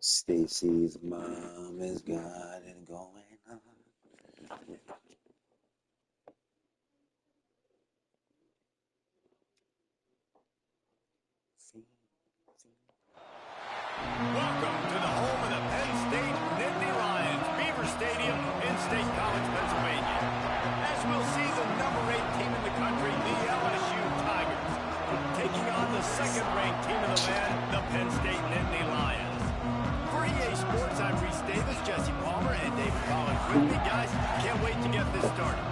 Stacy's mom has got it going on. Welcome to the home of the Penn State Nittany Lions, Beaver Stadium in State College, Pennsylvania. As we'll see the number 8 team in the country, the LSU Tigers, taking on the second-ranked team in the land, the Penn State Nittany Lions. For EA Sports, I'm Reese Davis, Jesse Palmer, and David Collins with me. Guys, can't wait to get this started.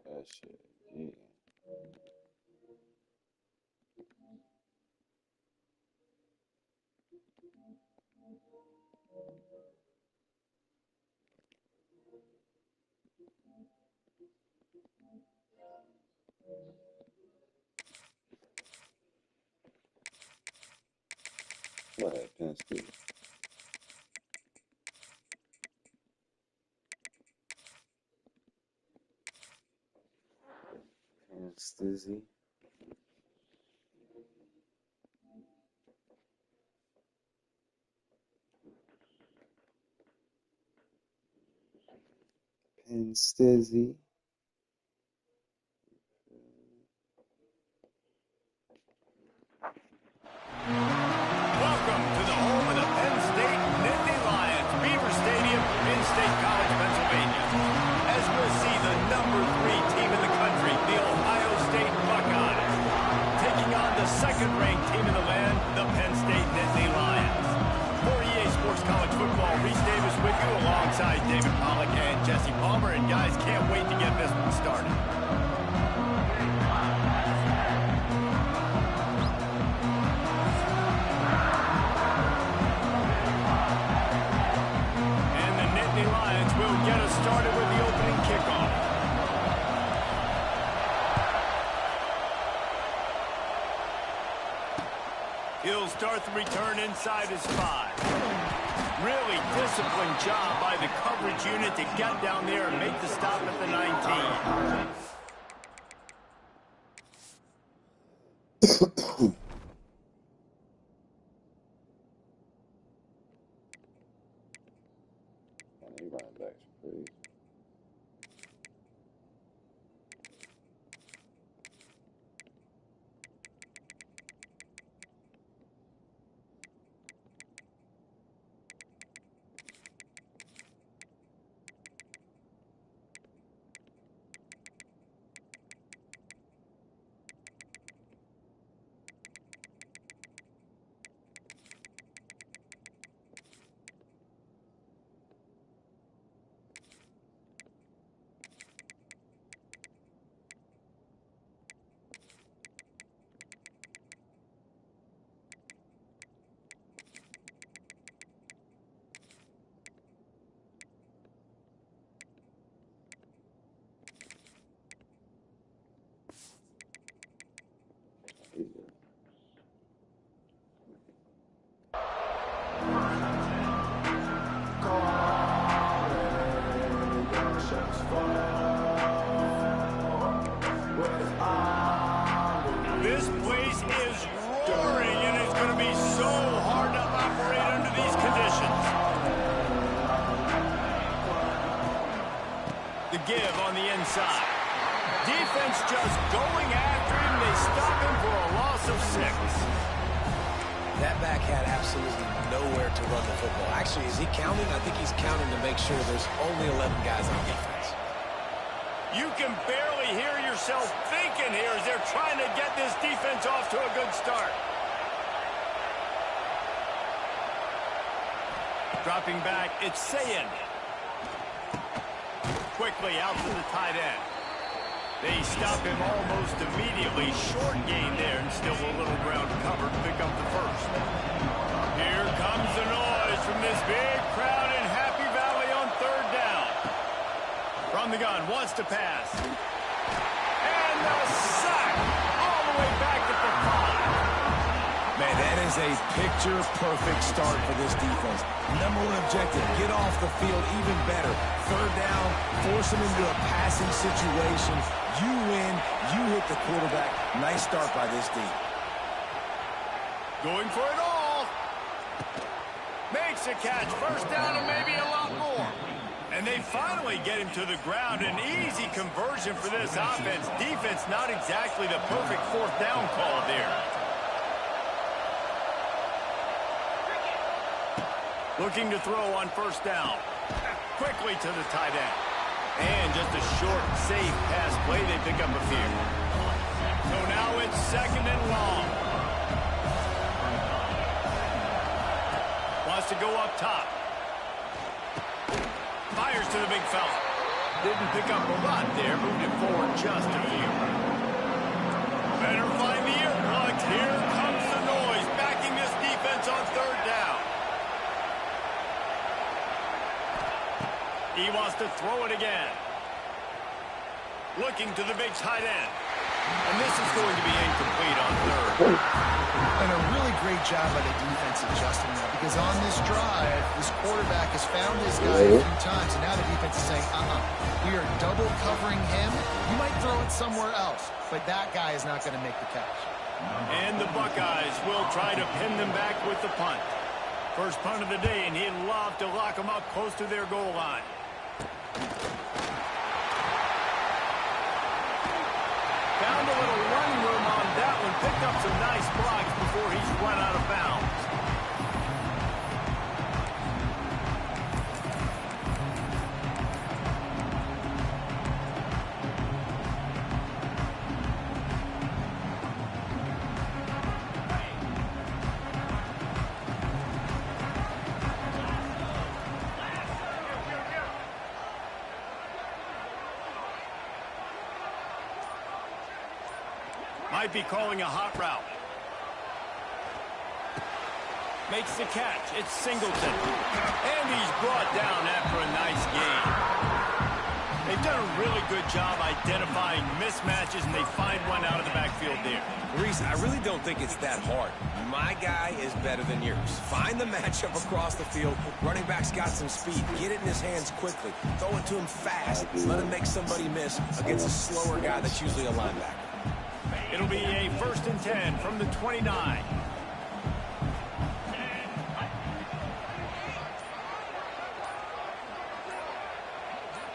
That shit, yeah. What, Penn State? Penn Stizzy. Penn Stizzy. Welcome to the home of the Penn State Nittany Lions, Beaver Stadium in State College, Pennsylvania. As we'll see the number 3 team in the country, the Ohio State Buckeyes, taking on the second-ranked team in the land, the Penn State Nittany Lions. For EA Sports College Football, Reese Davis with you alongside David Pollock and Jesse Palmer. And guys, can't wait to get this one started. Will get us started with the opening kickoff. He'll start the return inside his 5. Really disciplined job by the coverage unit to get down there and make the stop at the 19. Running backs crazy. This place is roaring, and it's going to be so hard to operate under these conditions. The give on the inside. Defense just going after him. They stop him for a loss of 6. That back had absolutely nowhere to run the football. Actually, is he counting? I think he's counting to make sure there's only 11 guys on defense. You can barely hear yourself thinking here as they're trying to get this defense off to a good start. Dropping back, it's Ncaa26. Quickly out to the tight end. They stop him almost immediately. Short gain there and still a little ground covered to pick up the first. Here comes the noise from this big crowd in Happy Valley on third down. From the gun, wants to pass. And the sack all the way back at the 5. Man, that is a picture-perfect start for this defense. Number one objective, get off the field even better. Third down, force them into a passing situation. You win, you hit the quarterback. Nice start by this D. Going for it all. Makes a catch. First down and maybe a lot more. And they finally get him to the ground. An easy conversion for this offense. Defense not exactly the perfect fourth down call there. Looking to throw on first down. Quickly to the tight end. And just a short, safe pass play. They pick up a few. So now it's second and long. Wants to go up top. Fires to the big fella. Didn't pick up a lot there. Moved it forward just a few. Better find the ear plug. Here comes the noise. Backing this defense on third down. He wants to throw it again. Looking to the big tight end. And this is going to be incomplete on third. And a really great job by the defense adjusting that, because on this drive, this quarterback has found his guy a few times, and now the defense is saying, we are double covering him. You might throw it somewhere else, but that guy is not going to make the catch. And the Buckeyes will try to pin them back with the punt. First punt of the day, and he'd love to lock them up close to their goal line. Found a little running room on that one. Picked up some nice blocks before he's run out of bounds. Might be calling a hot route. Makes the catch. It's Singleton. And he's brought down after a nice gain. They've done a really good job identifying mismatches, and they find one out of the backfield there. Reese, I really don't think it's that hard. My guy is better than yours. Find the matchup across the field. Running back's got some speed. Get it in his hands quickly. Throw it to him fast. Let him make somebody miss against a slower guy that's usually a linebacker. It'll be a 1st and 10 from the 29.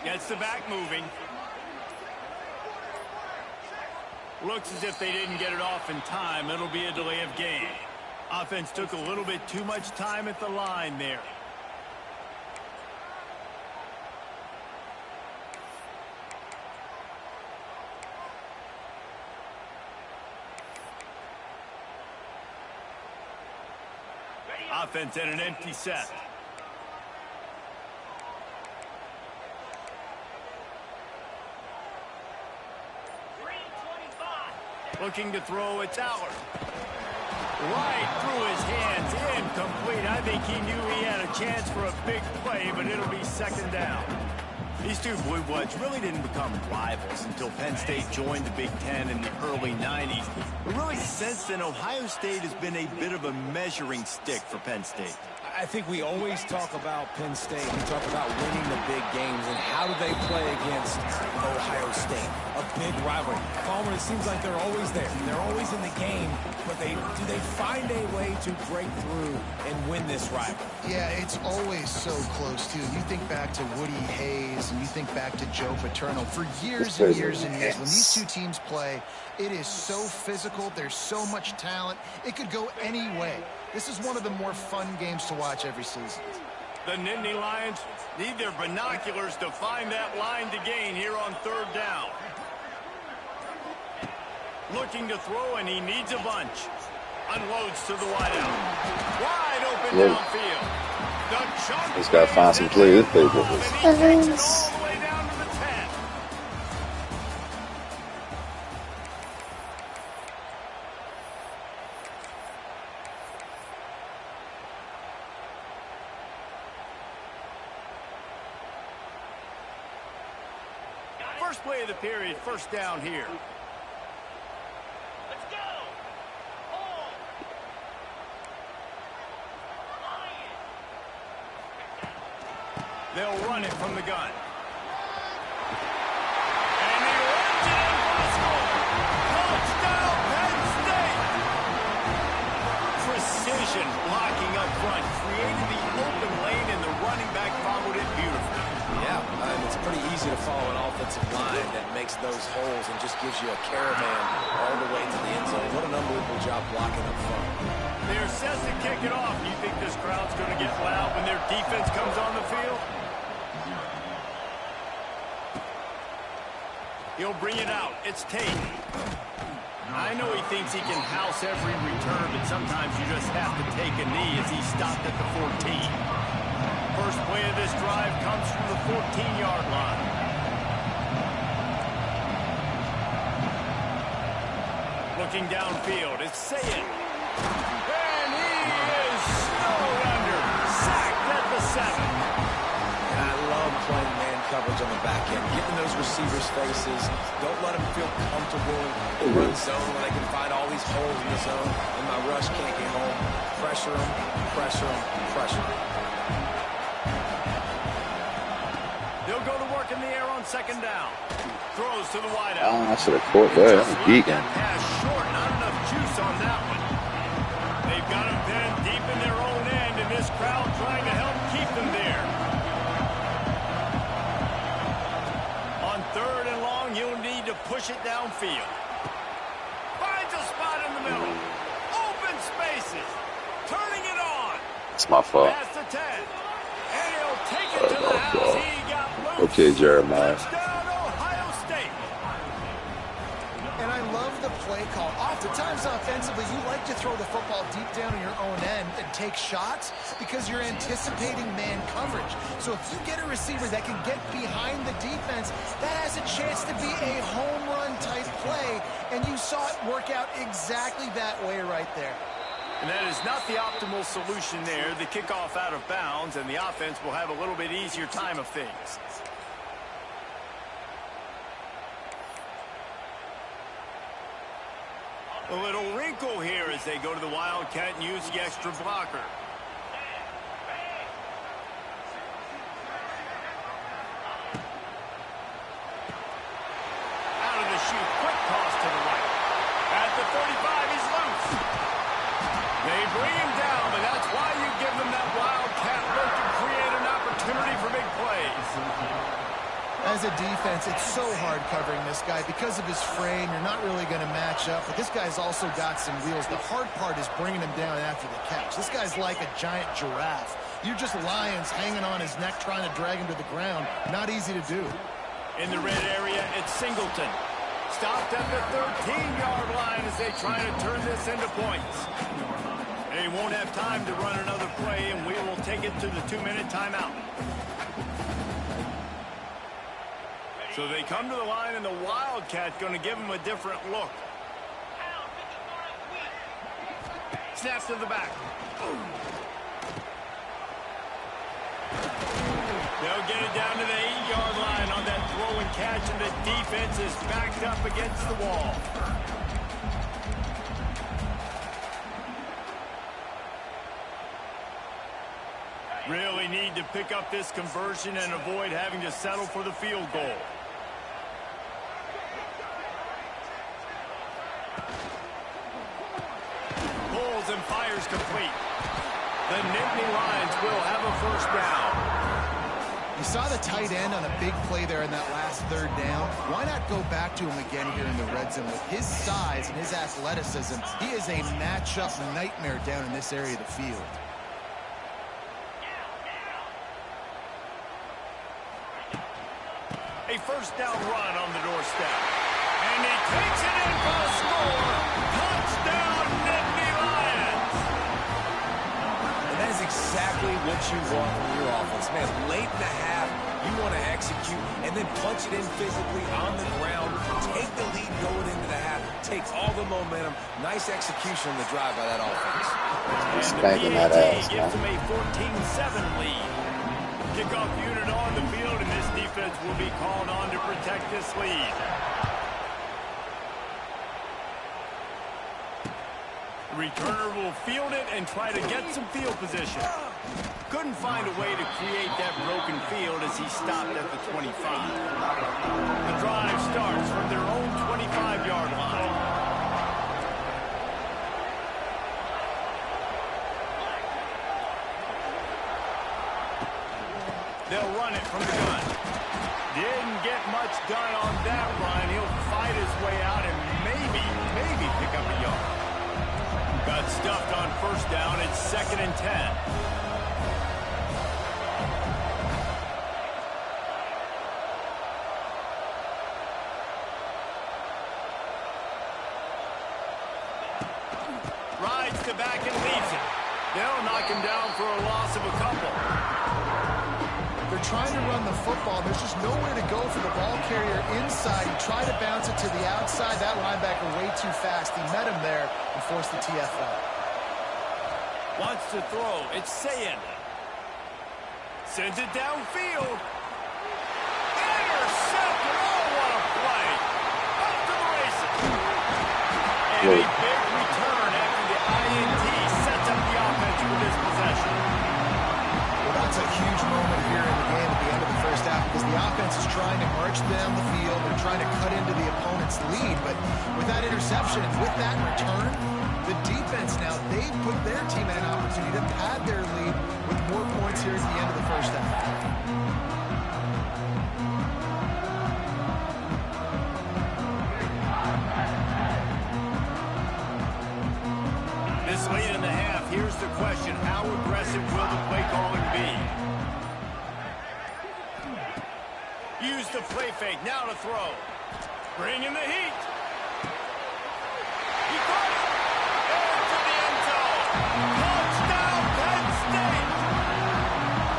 Gets the back moving. Looks as if they didn't get it off in time. It'll be a delay of game. Offense took a little bit too much time at the line there. Offense at an empty set. Looking to throw, it's Allard. Right through his hands, incomplete. I think he knew he had a chance for a big play, but it'll be second down. These two Blue Bloods really didn't become rivals until Penn State joined the Big Ten in the early 90s. But really, since then, Ohio State has been a bit of a measuring stick for Penn State. I think we always talk about Penn State. We talk about winning the big games, and how do they play against Ohio State? A big rivalry. Palmer, it seems like they're always there. They're always in the game, but do they find a way to break through and win this rivalry? Yeah, it's always so close, too. You think back to Woody Hayes, and you think back to Joe Paterno. For years and years and years, when these two teams play, it is so physical. There's so much talent. It could go any way. This is one of the more fun games to watch every season. The Nittany Lions need their binoculars to find that line to gain here on 3rd down. Looking to throw, and he needs a bunch. Unloads to the wideout. Wide open downfield. The chunk He's got to find some play this playbook. and he takes it all the way down to the 10. First play of the period, 1st down here. Let's go. They'll run it from the gun. And he runs it in for a score. Touchdown, Penn State. Precision blocking up front, created the open lane, and the running back followed it beautifully. Yeah, it's pretty easy to follow an offensive line that makes those holes and just gives you a caravan all the way to the end zone. What an unbelievable job blocking up front. They're set to kick it off. You think this crowd's going to get loud when their defense comes on the field? He'll bring it out. It's Tate. I know he thinks he can house every return, but sometimes you just have to take a knee as he stopped at the 14. First play of this drive comes from the 14-yard line. Looking downfield, it's Sayed. And he is snowed under. Sacked at the 7. And I love playing man coverage on the back end. Getting those receivers' faces. Don't let them feel comfortable in run zone when they can find all these holes in the zone and my rush can't get home. Pressure them, pressure them, pressure them. They'll go to work in the air on 2nd down. Throws to the wideout. I should have caught that. I'm geeking. That pass short. Not enough juice on that one. They've got him pinned deep in their own end, and this crowd trying to help keep them there. On 3rd and long, he'll need to push it downfield. Finds a spot in the middle. Open spaces. Turning it on. It's my fault. Past the 10. And he'll take it to the house. He got loose. Okay, Jeremiah. Touchdown, Ohio State. And I love the play call. Oftentimes offensively, you like to throw the football deep down in your own end and take shots because you're anticipating man coverage. So if you get a receiver that can get behind the defense, that has a chance to be a home run type play. And you saw it work out exactly that way right there. And that is not the optimal solution there. The kickoff out of bounds, and the offense will have a little bit easier time of things. A little wrinkle here as they go to the Wildcat and use the extra blocker. Out of the chute, quick toss to the right. At the 35, he's loose. They bring him down, and that's why you give them that Wildcat look to create an opportunity for big plays. As a defense, it's so hard covering this guy because of his frame. You're not really going to match up, but this guy's also got some wheels. The hard part is bringing him down after the catch. This guy's like a giant giraffe. You're just lions hanging on his neck trying to drag him to the ground. Not easy to do. In the red area, it's Singleton. Stopped at the 13-yard line as they try to turn this into points. They won't have time to run another play, and we will take it to the 2-minute timeout. So they come to the line, and the Wildcat going to give them a different look. Snap to the back. They'll get it down to the 8-yard line on that throw and catch, and the defense is backed up against the wall. Really need to pick up this conversion and avoid having to settle for the field goal. Pulls and fires complete. The Nittany Lions will have a first down. You saw the tight end on a big play there in that last third down. Why not go back to him again here in the red zone? With his size and his athleticism, he is a matchup nightmare down in this area of the field. A first down run on the doorstep. And he takes it in for a score. Touchdown, Nittany Lions. And that is exactly what you want from your offense. Man, late in the half, you want to execute and then punch it in physically on the ground. Take the lead going into the half. Take all the momentum. Nice execution on the drive by that offense. Spanking that ass, gives them a 14-7 lead. Kickoff unit on the field, and this defense will be called on to protect this lead. Returner will field it and try to get some field position. Couldn't find a way to create that broken field as he stopped at the 25. The drive starts from their own 25-yard line. They'll run it from the gun. Didn't get much done on that run. He'll fight his way out and maybe pick up a yard. Got stuffed on first down. It's 2nd and 10. Rides to back and leaves it. They'll knock him down for a loss of a couple. They're trying to run the football. There's just nowhere to go for the ball carrier inside. He tried to bounce it to the outside. That linebacker way too fast. He met him there and forced the TFL. Wants to throw. It's Sayin. Sends it downfield. Intercepted. Oh, what a play. Up to the races. And a big return after the INT sets up the offense with this possession. Well, that's a huge moment here in the game at the end of the first half because the offense is trying to march down the field and trying to cut into the opponent's lead. But with that interception, with that return, the defense now, they put their team in an opportunity to pad their lead with more points here at the end of the first half. This late in the half, here's the question. How aggressive will the play calling be? Use the play fake. Now to throw. Bring in the heat. He caught it. Into the end zone. Touchdown, Penn State.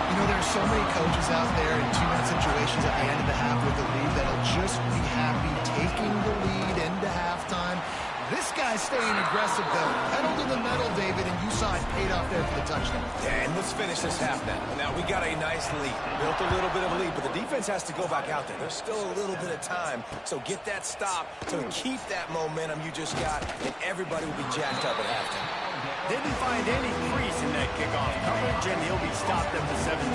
You know, there are so many coaches out there in two-minute situations at the end of the half with the lead that'll just be happy taking the lead into halftime. This guy's staying aggressive, though. Pedal to the metal, David, and you saw it paid off there for the touchdown. Yeah, and let's finish this half now. Now, we got a nice lead. Built a little bit of a lead, but the defense has to go back out there. There's still a little bit of time. So get that stop to keep that momentum you just got, and everybody will be jacked up at halftime. Didn't find any crease in that kickoff coverage, and he'll be stopped at the 17.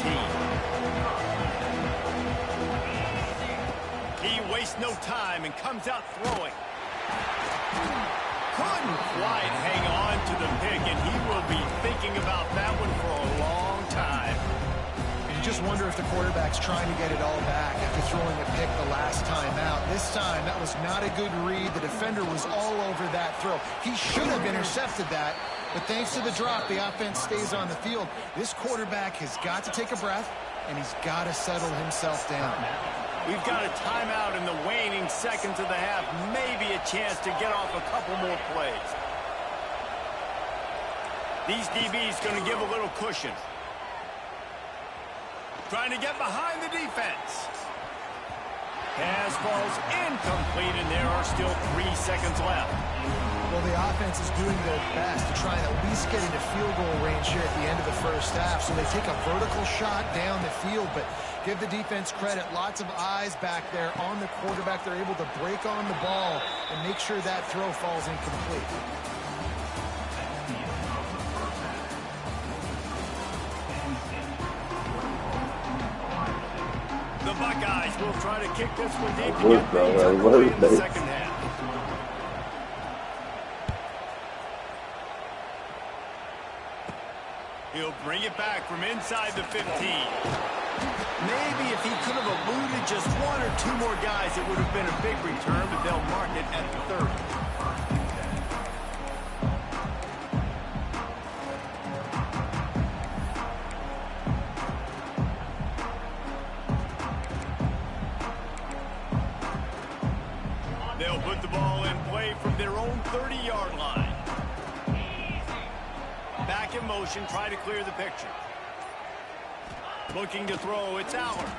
He wastes no time and comes out throwing. Couldn't quite hang on to the pick, and he will be thinking about that one for a long time. You just wonder if the quarterback's trying to get it all back after throwing a pick the last time out. This time, that was not a good read. The defender was all over that throw. He should have intercepted that, but thanks to the drop, the offense stays on the field. This quarterback has got to take a breath, and he's got to settle himself down. We've got a timeout in the waning seconds of the half. Maybe a chance to get off a couple more plays. These DBs going to give a little cushion. Trying to get behind the defense. Pass falls incomplete, and there are still 3 seconds left. Well, the offense is doing their best to try and at least get into field goal range here at the end of the first half. So they take a vertical shot down the field, but give the defense credit. Lots of eyes back there on the quarterback. They're able to break on the ball and make sure that throw falls incomplete. The Buckeyes will try to kick this one deep to get things underway in the second half. He'll bring it back from inside the 15. Maybe if he could have eluded just one or two more guys, it would have been a big return, but they'll mark it at the 30. They'll put the ball in play from their own 30-yard line. Back in motion, try to clear the picture. Looking to throw, it's Aller.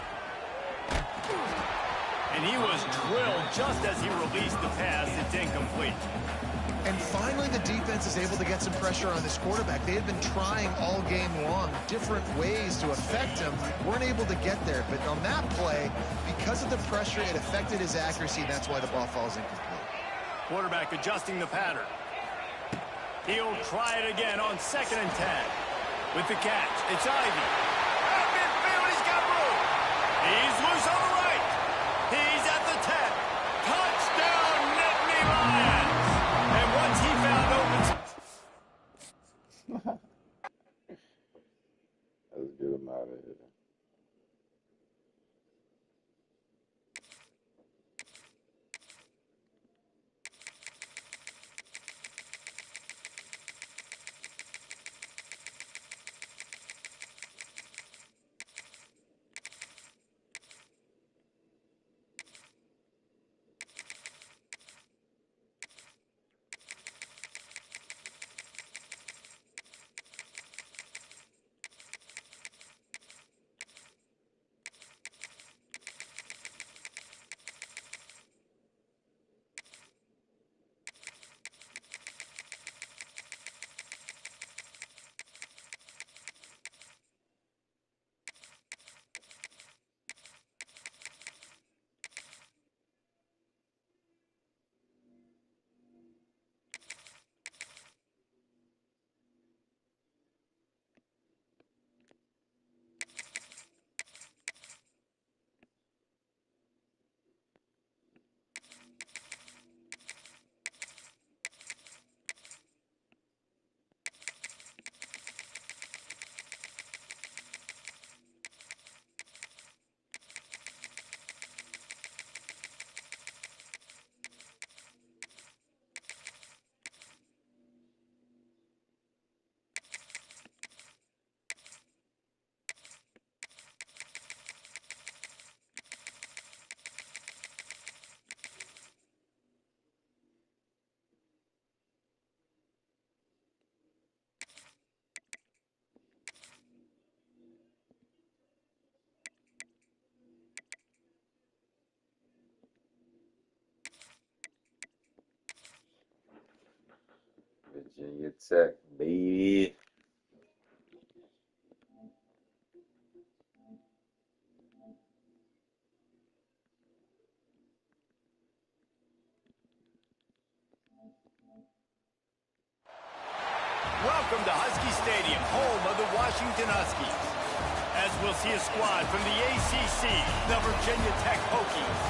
And he was drilled just as he released the pass. It's incomplete. And finally, the defense is able to get some pressure on this quarterback. They had been trying all game long different ways to affect him. Weren't able to get there. But on that play, because of the pressure, it affected his accuracy, and that's why the ball falls incomplete. Quarterback adjusting the pattern. He'll try it again on 2nd and 10. With the catch, it's Ivy. At midfield, he's got room. He's loose on the right. He's at the 10. Touchdown, Nittany Lions. And once he found open... Let's get him out of here. Virginia Tech, baby. Welcome to Husky Stadium, home of the Washington Huskies. As we'll see a squad from the ACC, the Virginia Tech Hokies,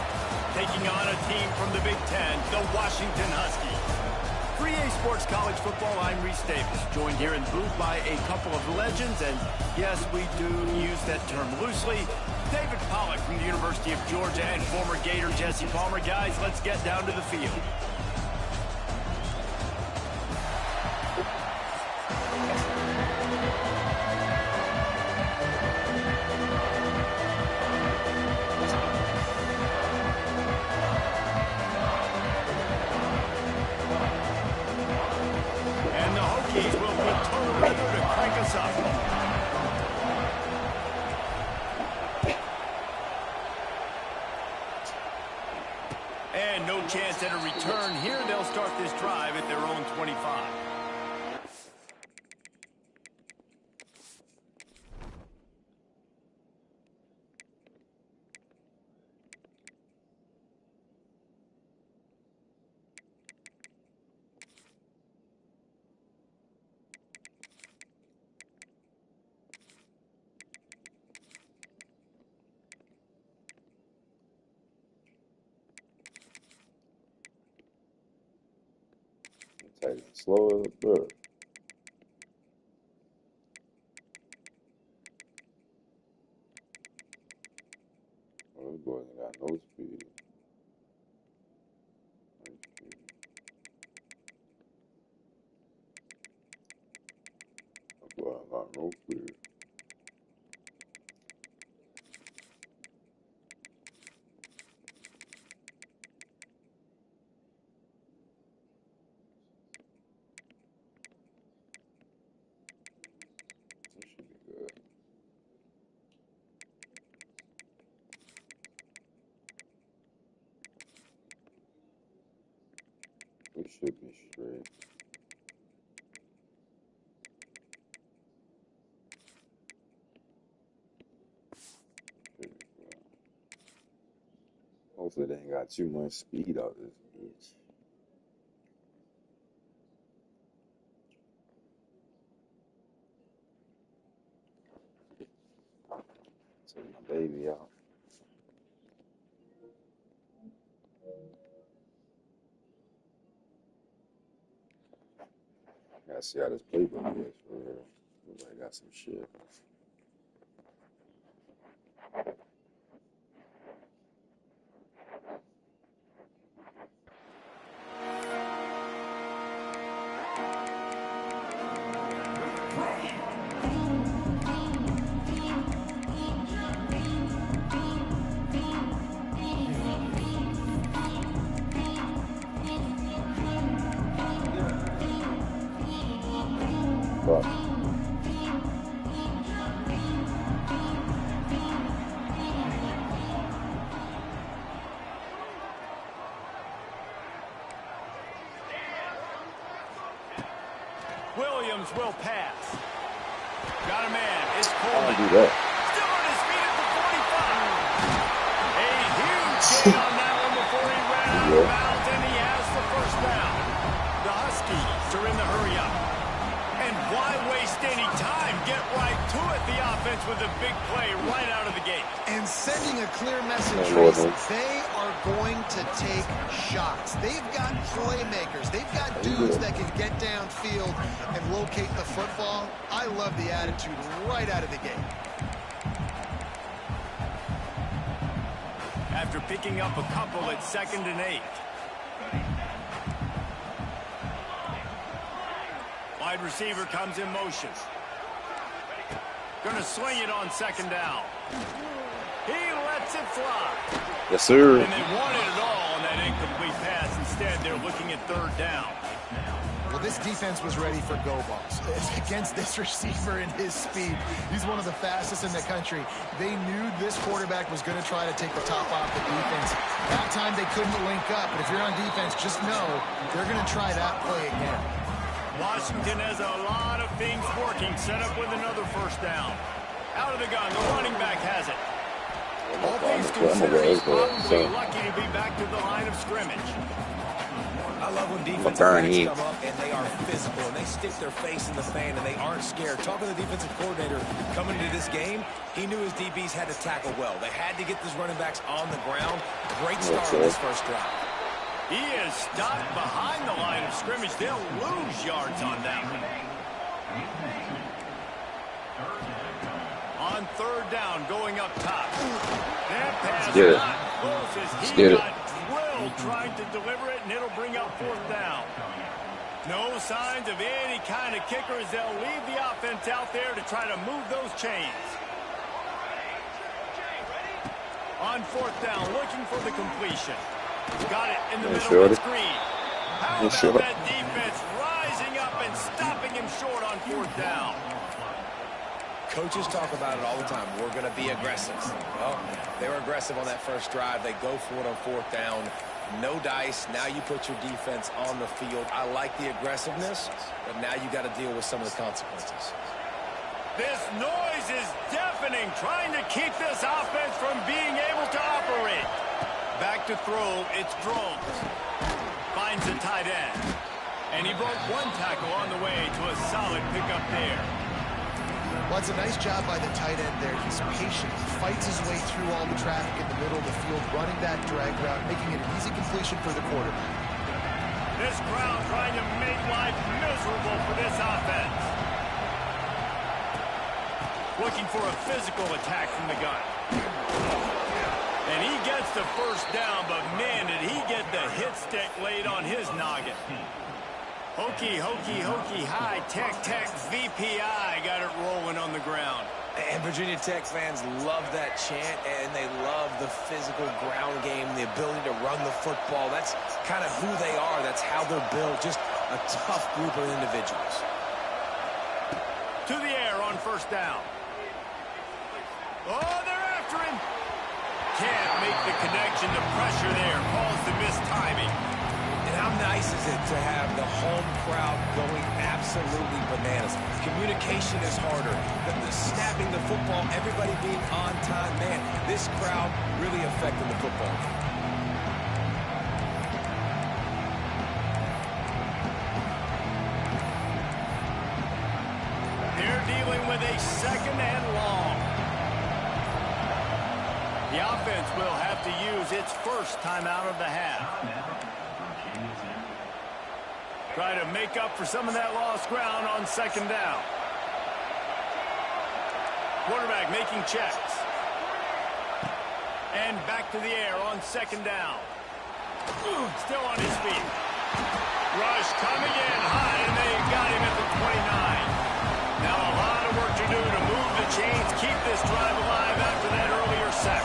taking on a team from the Big Ten, the Washington Huskies. 3A Sports College Football, I'm Reese Davis, joined here in the booth by a couple of legends, and yes, we do use that term loosely. David Pollack from the University of Georgia and former Gator Jesse Palmer. Guys, let's get down to the field. And no chance at a return here. They'll start this drive at their own 25. Take it slow as a bird. got no speed. Boy, I got no speed. This should be good. We should be straight. Should be good. Hopefully they ain't got too much speed out this bitch. Take my baby out. Gotta see how this playbook is for real. Everybody got some shit. But Williams will pass. Got a man. It's I Coleman. don't do that. Still on his feet at the 45. A huge gain on that one before he ran out of bounds, and he has the first down. The Huskies are in the hurry up. And why waste any time? Get right to it, the offense, with a big play right out of the gate. And sending a clear message, Lord, Tracy, man. they are going to take shots. They've got playmakers. They've got dudes that can get downfield and locate the football. I love the attitude right out of the gate. After picking up a couple at 2nd and 8. Wide receiver comes in motion. Gonna swing it on 2nd down. He lets it fly. Yes, sir. And they wanted it all on that incomplete pass. Instead, they're looking at 3rd down. Well, this defense was ready for go balls. Against this receiver and his speed, he's one of the fastest in the country. They knew this quarterback was going to try to take the top off the defense. That time they couldn't link up, but if you're on defense, just know they're going to try that play again. Washington has a lot of things working. Set up with another 1st down. Out of the gun, the running back has it. All things considered, he's probably lucky to be back to the line of scrimmage. I love when defensive backs come up and they are physical and they stick their face in the fan and they aren't scared. Talking to the defensive coordinator coming into this game, he knew his DBs had to tackle well. They had to get these running backs on the ground. Great start on this first drive. He is stopped behind the line of scrimmage. They'll lose yards on that one. On 3rd down, going up top. That pass not close as he got drilled trying to deliver it, and it'll bring up 4th down. No signs of any kind of kickers. They'll leave the offense out there to try to move those chains. On 4th down, looking for the completion. Got it in the middle of the screen. How about that defense rising up and stopping him short on 4th down? Coaches talk about it all the time. We're going to be aggressive. Well, they were aggressive on that first drive. They go for it on 4th down. No dice. Now you put your defense on the field. I like the aggressiveness, but now you got to deal with some of the consequences. This noise is deafening, trying to keep this offense from being able to operate. Back to throw, it's Drones. Finds a tight end. And he broke one tackle on the way to a solid pickup there. Well, it's a nice job by the tight end there. He's patient. He fights his way through all the traffic in the middle of the field, running that drag route, making it an easy completion for the quarterback. This crowd trying to make life miserable for this offense. Looking for a physical attack from the gun. And he gets the first down, but man, did he get the hit stick laid on his noggin. Hokey, hokey, hokey, high, tech, tech, VPI got it rolling on the ground. And Virginia Tech fans love that chant, and they love the physical ground game, the ability to run the football. That's kind of who they are. That's how they're built. Just a tough group of individuals. To the air on first down. Oh, they're after him. Can't make the connection. The pressure there caused the mistiming. And how nice is it to have the home crowd going absolutely bananas? Communication is harder. The snapping the football, everybody being on time. Man, this crowd really affecting the football game. They're dealing with a second and long. The offense will have to use its first timeout of the half. Try to make up for some of that lost ground on second down. Quarterback making checks. And back to the air on second down. Still on his feet. Rush coming in high, and they got him at the 29. Now a lot of work to do to move the chains, keep this drive alive after that earlier sack.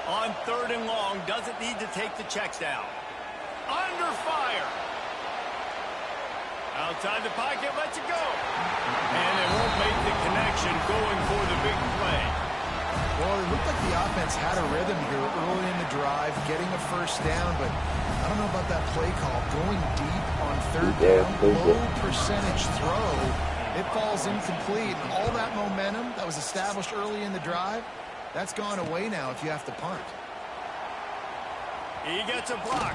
On third and long, doesn't need to take the check down. Under fire. Outside the pocket, lets it go. And they won't make the connection going for the big play. Well, it looked like the offense had a rhythm here early in the drive, getting a first down, but I don't know about that play call. Going deep on third down, low percentage throw, it falls incomplete. And all that momentum that was established early in the drive, that's gone away now if you have to punt. He gets a block.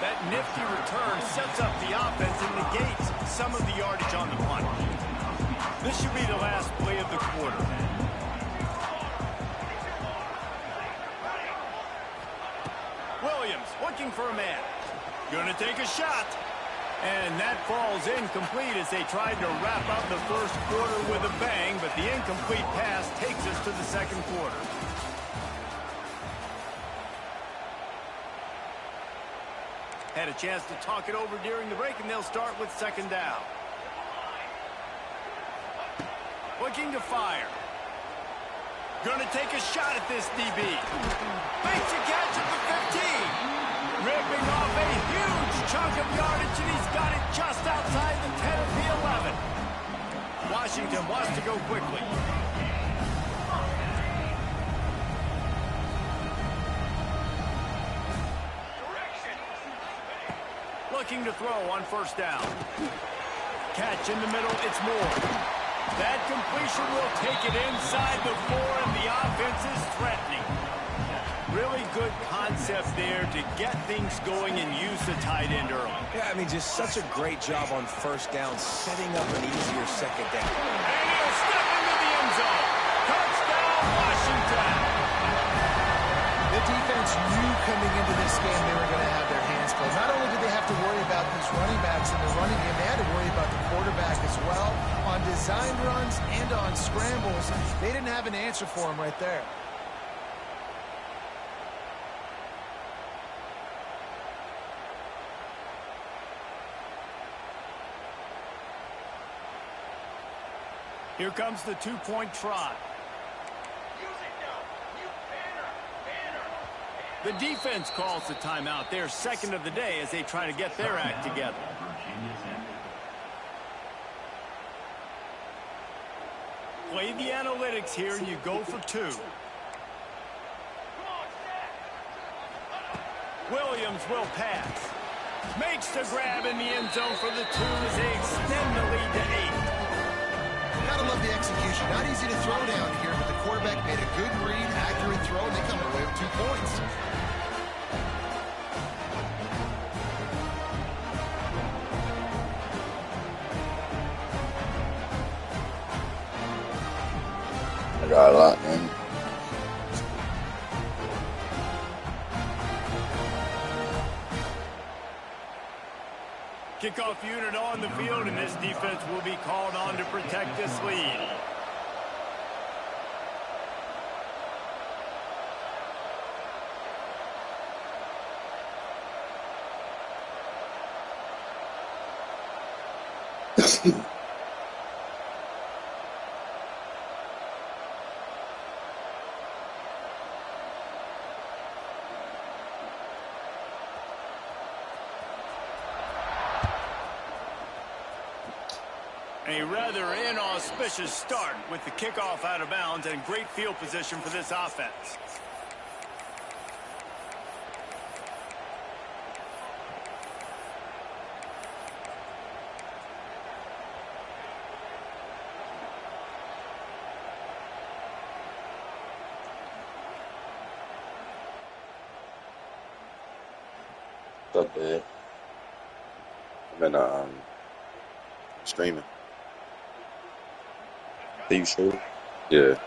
That nifty return sets up the offense and negates some of the yardage on the punt. This should be the last play of the quarter. Williams looking for a man. Gonna take a shot. And that falls incomplete as they tried to wrap up the first quarter with a bang, but the incomplete pass takes us to the second quarter. Had a chance to talk it over during the break, and they'll start with second down. Looking to fire. Gonna take a shot at this DB. Makes a catch at the 15. Ripping off a huge chunk of yardage, and he's got it just outside the 10 of the 11. Washington wants to go quickly. Looking to throw on first down. Catch in the middle, it's Moore. That completion will take it inside the 4, and the offense is threatening. Really good concept there to get things going and use the tight end early. Yeah, I mean, just such a great job on first down, setting up an easier second down. And he'll step into the end zone. Touchdown, Washington. The defense knew coming into this game they were going to have their hands full. Not only did they have to worry about these running backs in the running game, they had to worry about the quarterback as well. On designed runs and on scrambles, they didn't have an answer for him right there. Here comes the two-point try. The defense calls the timeout. Their second of the day as they try to get their act together. Play the analytics here, and you go for 2. Williams will pass. Makes the grab in the end zone for the 2 as they extend the lead to 8. Gotta love the execution. Not easy to throw down here, but the quarterback made a good read, accurate throw, and they come away with 2 points. block, man. Kickoff unit on the field, and this defense will be called on to protect this lead. A rather inauspicious start with the kickoff out of bounds and great field position for this offense. What's up, man? I'm in streaming. Are you sure? Yeah.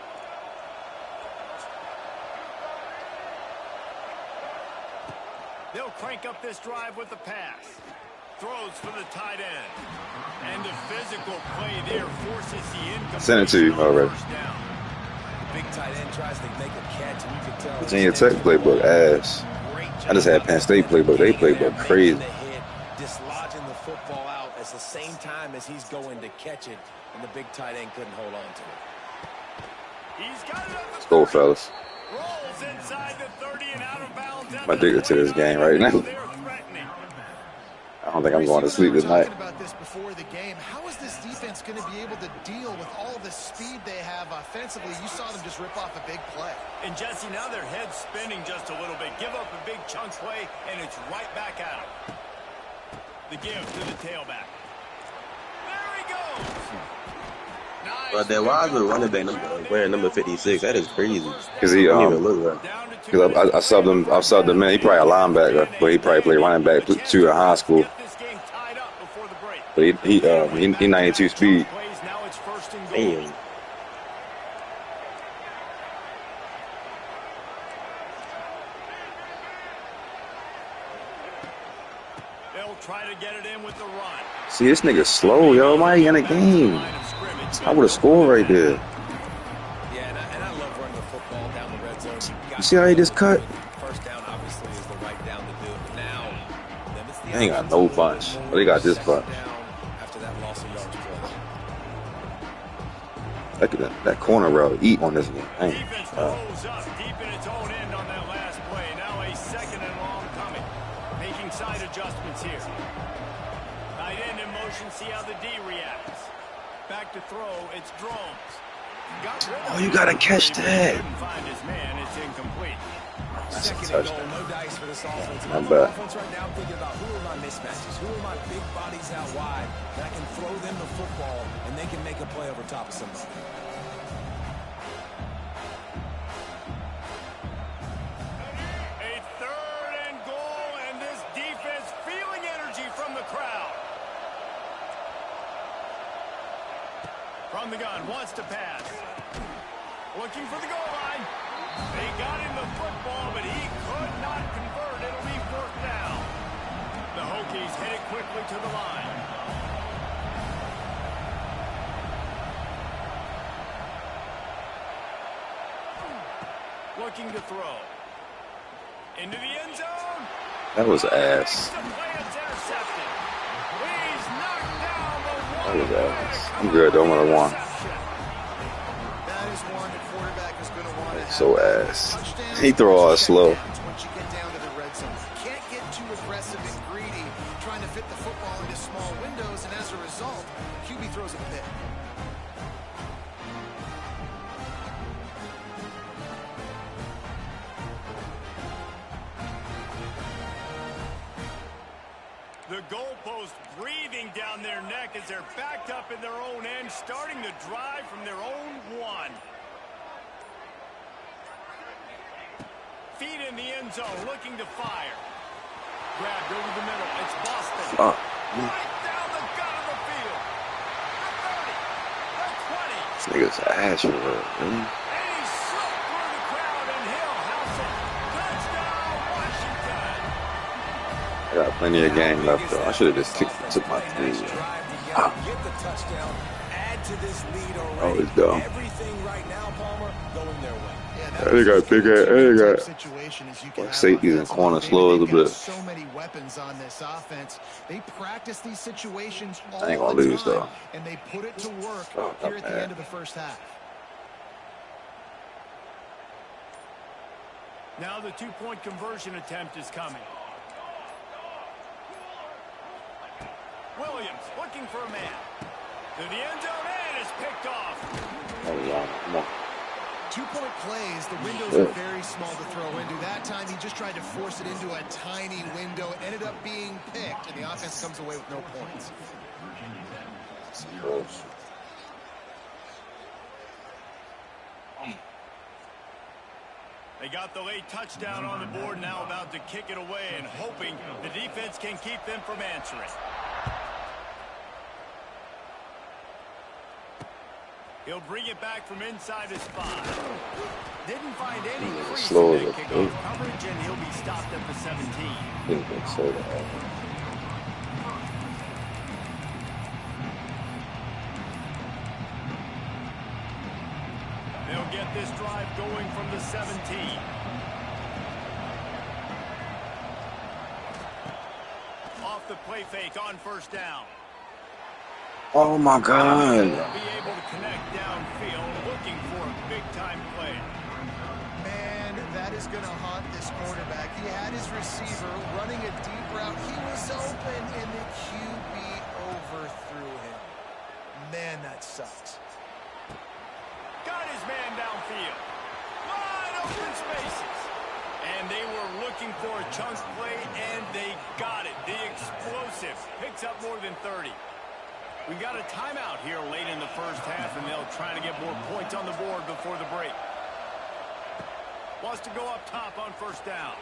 They'll crank up this drive with the pass. Throws for the tight end. And the physical play there forces the incomplete. Send it to you already. Big tight end tries to make a catch, and you can tell. Virginia Tech playbook ass. I just had Penn State playbook. They playbook crazy. Dislodging the football out at the same time as he's going to catch it, and the big tight end couldn't hold on to it. Let's go, fellas. Rolls inside the 30 and out of bounds. I'm addicted to this game right now. I don't think I'm going to sleep tonight. About this before the game. How is this defense going to be able to deal with all the speed they have offensively? You saw them just rip off a big play. And Jesse, now their head's spinning just a little bit. Give up a big chunk play, and it's right back at them. The give to the tailback. There he goes. Nice. But then why is the running back wearing number 56? That is crazy. Because he don't even look right. Because I subbed him in. He probably a linebacker, but he probably played running back to a high school. But he 92 speed. Damn. They'll try to get it in with the run. See, this nigga slow, yo. Why he in the game? I would have scored right there. Yeah, and I love running the football down the red zone. You see how he just cut? First down, obviously, is the right down to do. But now, They ain't got no bunch. But they got this bunch. After that loss of yards play. That corner route eat on this game. Defense rolls up deep in its own end on that last play. Now a second and long coming. Making side adjustments here. Tight end in motion. See how the D reacts. Back to throw. It's Drones. Oh, you gotta catch that. Couldn't find his man. It's incomplete. That's a Second and goal, touchdown. no dice for this offense. Not My bad. offense right now, I'm thinking about who are my mismatches, who are my big bodies out wide that I can throw them the football and they can make a play over top of somebody. A third and goal, and this defense feeling energy from the crowd. From the gun, wants to pass. Looking for the goal line. They got him the football, but he could not convert. It'll be fourth down. The Hokies headed quickly to the line. Looking to throw. Into the end zone. That was ass. The play is intercepted. He's knocked down the That was ass. I'm good though. I'm gonna won. That is one the quarterback is going to want to have. So ass. He throw all slow. Once you get down to the red zone, you can't get too aggressive and greedy trying to fit the football into small windows, and as a result, QB throws a pick. The goalpost breathing down their neck as they're backed up in their own end, starting to drive from their own one. Feet in the end zone, looking to fire. Grabbed over the middle. It's Boston. Fuck. Right down the gut of the field. The 30, the 20. This nigga's ass, bro. Really? And he's got plenty of game left, though. I should have just took my three. Ah. Get the touchdown, add to this lead Oh, already. it's dumb. Everything right now, Palmer, going their way. They got big ass. They got safeties and corner slow a little bit. So many weapons on this offense. They practice these situations all I ain't gonna the lose time, though. and they put it to work here at the end of the first half. Now the two-point conversion attempt is coming. Williams looking for a man. To the end zone, and it's picked off. Oh, yeah. Come on. 2-point plays, the windows are very small to throw into. That time, he just tried to force it into a tiny window. It ended up being picked, and the offense comes away with no points. They got the late touchdown on the board, now about to kick it away and hoping the defense can keep them from answering. He'll bring it back from inside his spot. Didn't find any crease in that kickoff coverage, and he'll be stopped at the 17. They'll get this drive going from the 17. Off the play fake on first down. Oh my God! Be able to connect downfield, looking for a big-time play. Man, that is going to haunt this quarterback. He had his receiver running a deep route. He was open, and the QB overthrew him. Man, that sucks. Got his man downfield. Wide open spaces. And they were looking for a chunk play, and they got it. The explosive picks up more than 30. We got a timeout here late in the first half, and they'll try to get more points on the board before the break. Wants to go up top on first down.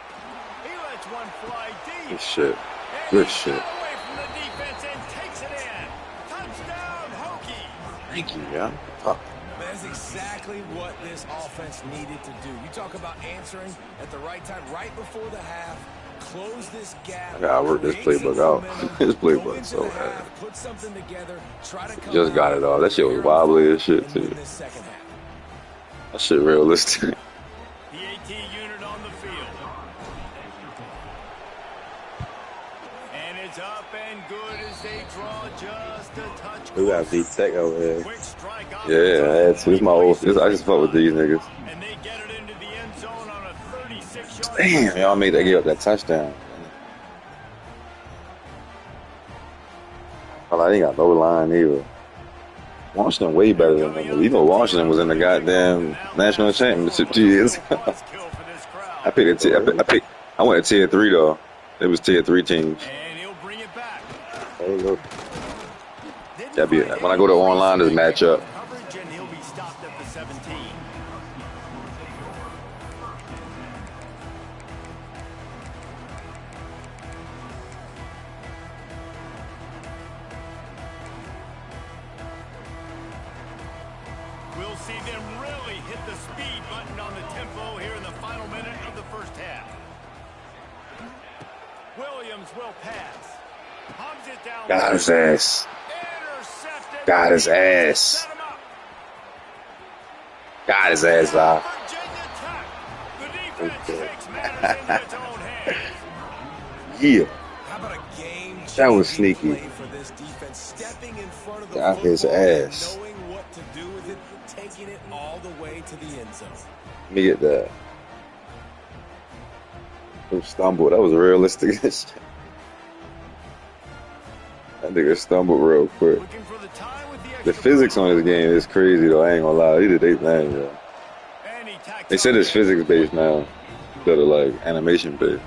He lets one fly deep. Good shit. And Good he shit. got away from the defense and takes it in. Touchdown, Hokies. Thank you, yeah. Oh. That's exactly what this offense needed to do. You talk about answering at the right time, right before the half. Close this gap. I gotta work this playbook out. This playbook so bad. Put something together. Try to Just got it all. That shit was wobbly as shit too. That shit realistic. The AT unit on the field. And it's up and good as they draw just a touch. Who got the tech over there? Quick strike off Yeah, I had to. This my old. I just fuck with these niggas. and they get it into the end zone on a 36-yard. Damn, y'all made that give up that touchdown. Well, I ain't got no line either. Washington way better than them. You know, Washington was in the goddamn national championship 2 years. I went to tier 3 though. It was tier 3 teams. And he'll bring it back. There you go. That'd be when I go to online, this matchup. Coverage, and he'll be stopped at the 17. We'll see them really hit the speed button on the tempo here in the final minute of the first half. Williams will pass. Hums it down. Got his ass. Intercepted. Got his ass. Set him up. Got his ass off. Virginia Tech. The defense takes matters into its own hands. Yeah. How about a game That was sneaky. play for this defense, stepping in front of the Got his football, ass. knowing what to do with it, taking it all the way to the end zone. Let me get that. Who stumbled? That was realistic. That nigga stumbled real quick. Looking for the tie with the The extra physics on this game is crazy though. I ain't gonna lie. They did their thing, yo. And he tacks They said on it's it. physics based now instead of like animation based.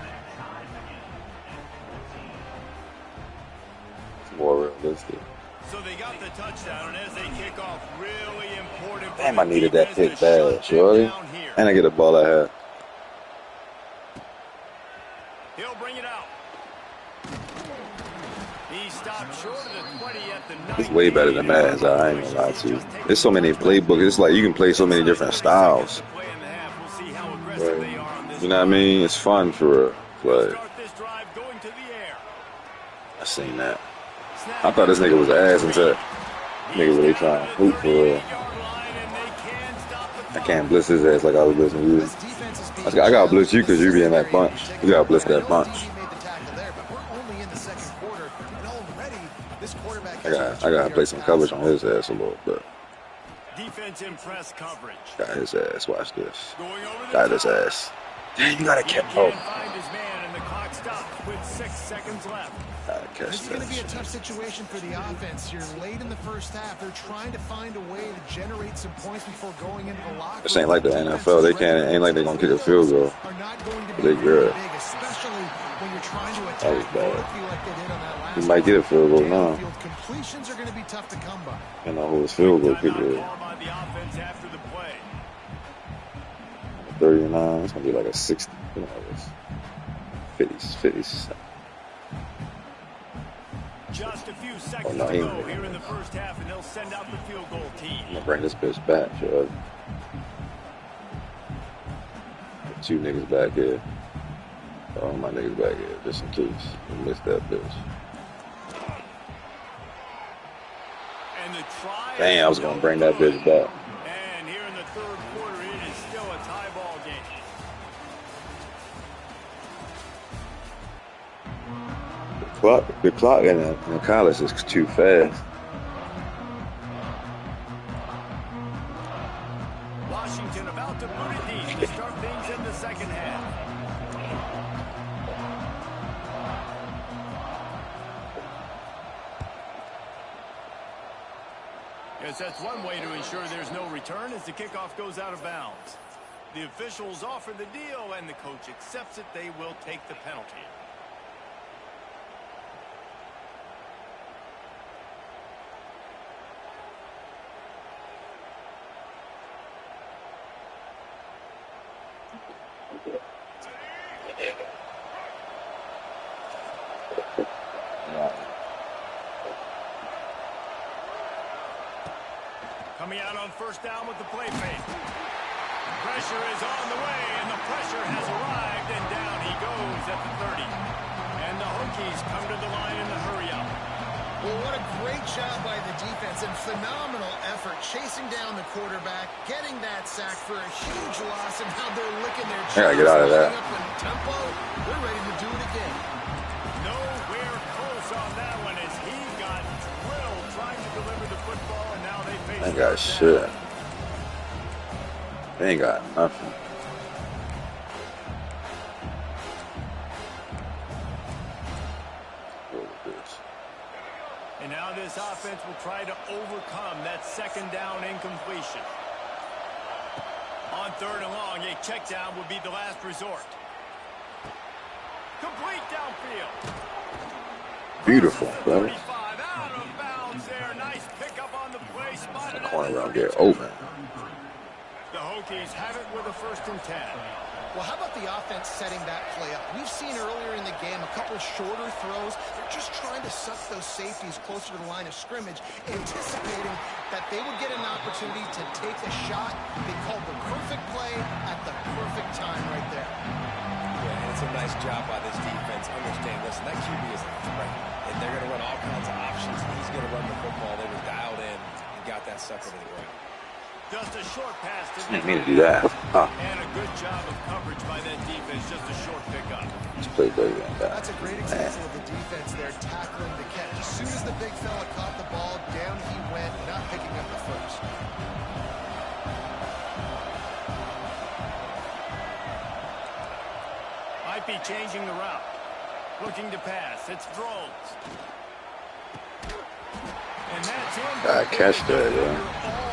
It's more realistic. So they got the touchdown, and as they kick off, really important. for Damn, the I needed that defense pick to bad, shut them surely. down here. And I get a ball I had. He'll bring it out. He stopped short of the 20 at the 19. It's way better than Madden, so I ain't gonna lie to you. There's so many playbooks. It's like you can play so many different styles. We'll see how aggressive they are on this You know what I mean? It's fun for real. Like, start this drive going to the air. seen that. I thought this nigga was ass until nigga really trying to hoop for real. I can't blitz his ass like I was blitzing you. I gotta blitz you because you be in that bunch. You gotta blitz that bunch. I gotta play some coverage on his ass a little bit. Defense in press coverage. Got his ass. Watch this. Got his ass. Damn, you gotta catch. Oh. Find his man, and the clock stops with 6 seconds left. This is going to be a tough situation for the offense. You're late in the first half. They're trying to find a way to generate some points before going into the locker room. This ain't like the NFL. They can't. Ain't like they're gonna kick a field goal. They good. Especially when you're trying to attack. That was bad. He might get a field goal now. Completions are going to be tough to come by. You know who his field goal kicker is. 39. It's gonna be like a 60. You know, 50s. Just a few seconds to go here in the first half, and they'll send out the field goal team. I'm gonna bring this bitch back, sure. Two niggas back here. All my niggas back here, just in case we missed that bitch. Damn, I was gonna bring that bitch back. And here in the third quarter, it is still a tie ball game. The clock in Ncaa26 is too fast. Washington about to put it deep to start things in the second half. Yes, that's one way to ensure there's no return as the kickoff goes out of bounds. The officials offer the deal, and the coach accepts it. They will take the penalty. Coming out on first down with the play fake. Pressure is on the way, and the pressure has arrived, and down he goes at the 30. And the Hokies come to the line in the hurry up. Well, what a great job by the defense and phenomenal effort chasing down the quarterback, getting that sack for a huge loss, and how they're licking their chops. I gotta get out of that. Up in tempo, they're ready to do it again. Nowhere close on that one as he got drilled trying to deliver the football, and now they face. They ain't got shit. They ain't got nothing. And now this offense will try to overcome that second down incompletion. On third and long, a check down would be the last resort. Complete downfield. Beautiful, brother. Out of bounds there. Nice pickup on the play. Spotted the corner around there open. The Hokies have it with a 1st and 10. Well, how about the offense setting that play up? We've seen earlier in the game a couple shorter throws. They're just trying to suck those safeties closer to the line of scrimmage, anticipating that they would get an opportunity to take a shot. They called the perfect play at the perfect time right there. Yeah, and it's a nice job by this defense. Understand, listen, that QB is a threat, and they're going to run all kinds of options. He's going to run the football. They were dialed in and got that sucker to the ground. Just a short pass to I didn't mean to do that. And a good job of coverage by that defense. Just a short pickup. Just play dirty on that. That's a great example of the defense there tackling the catch. As soon as the big fella caught the ball, down he went, not picking up the first. Might be changing the route. Looking to pass. It's throws. And that's in. Gotta catch that, yeah.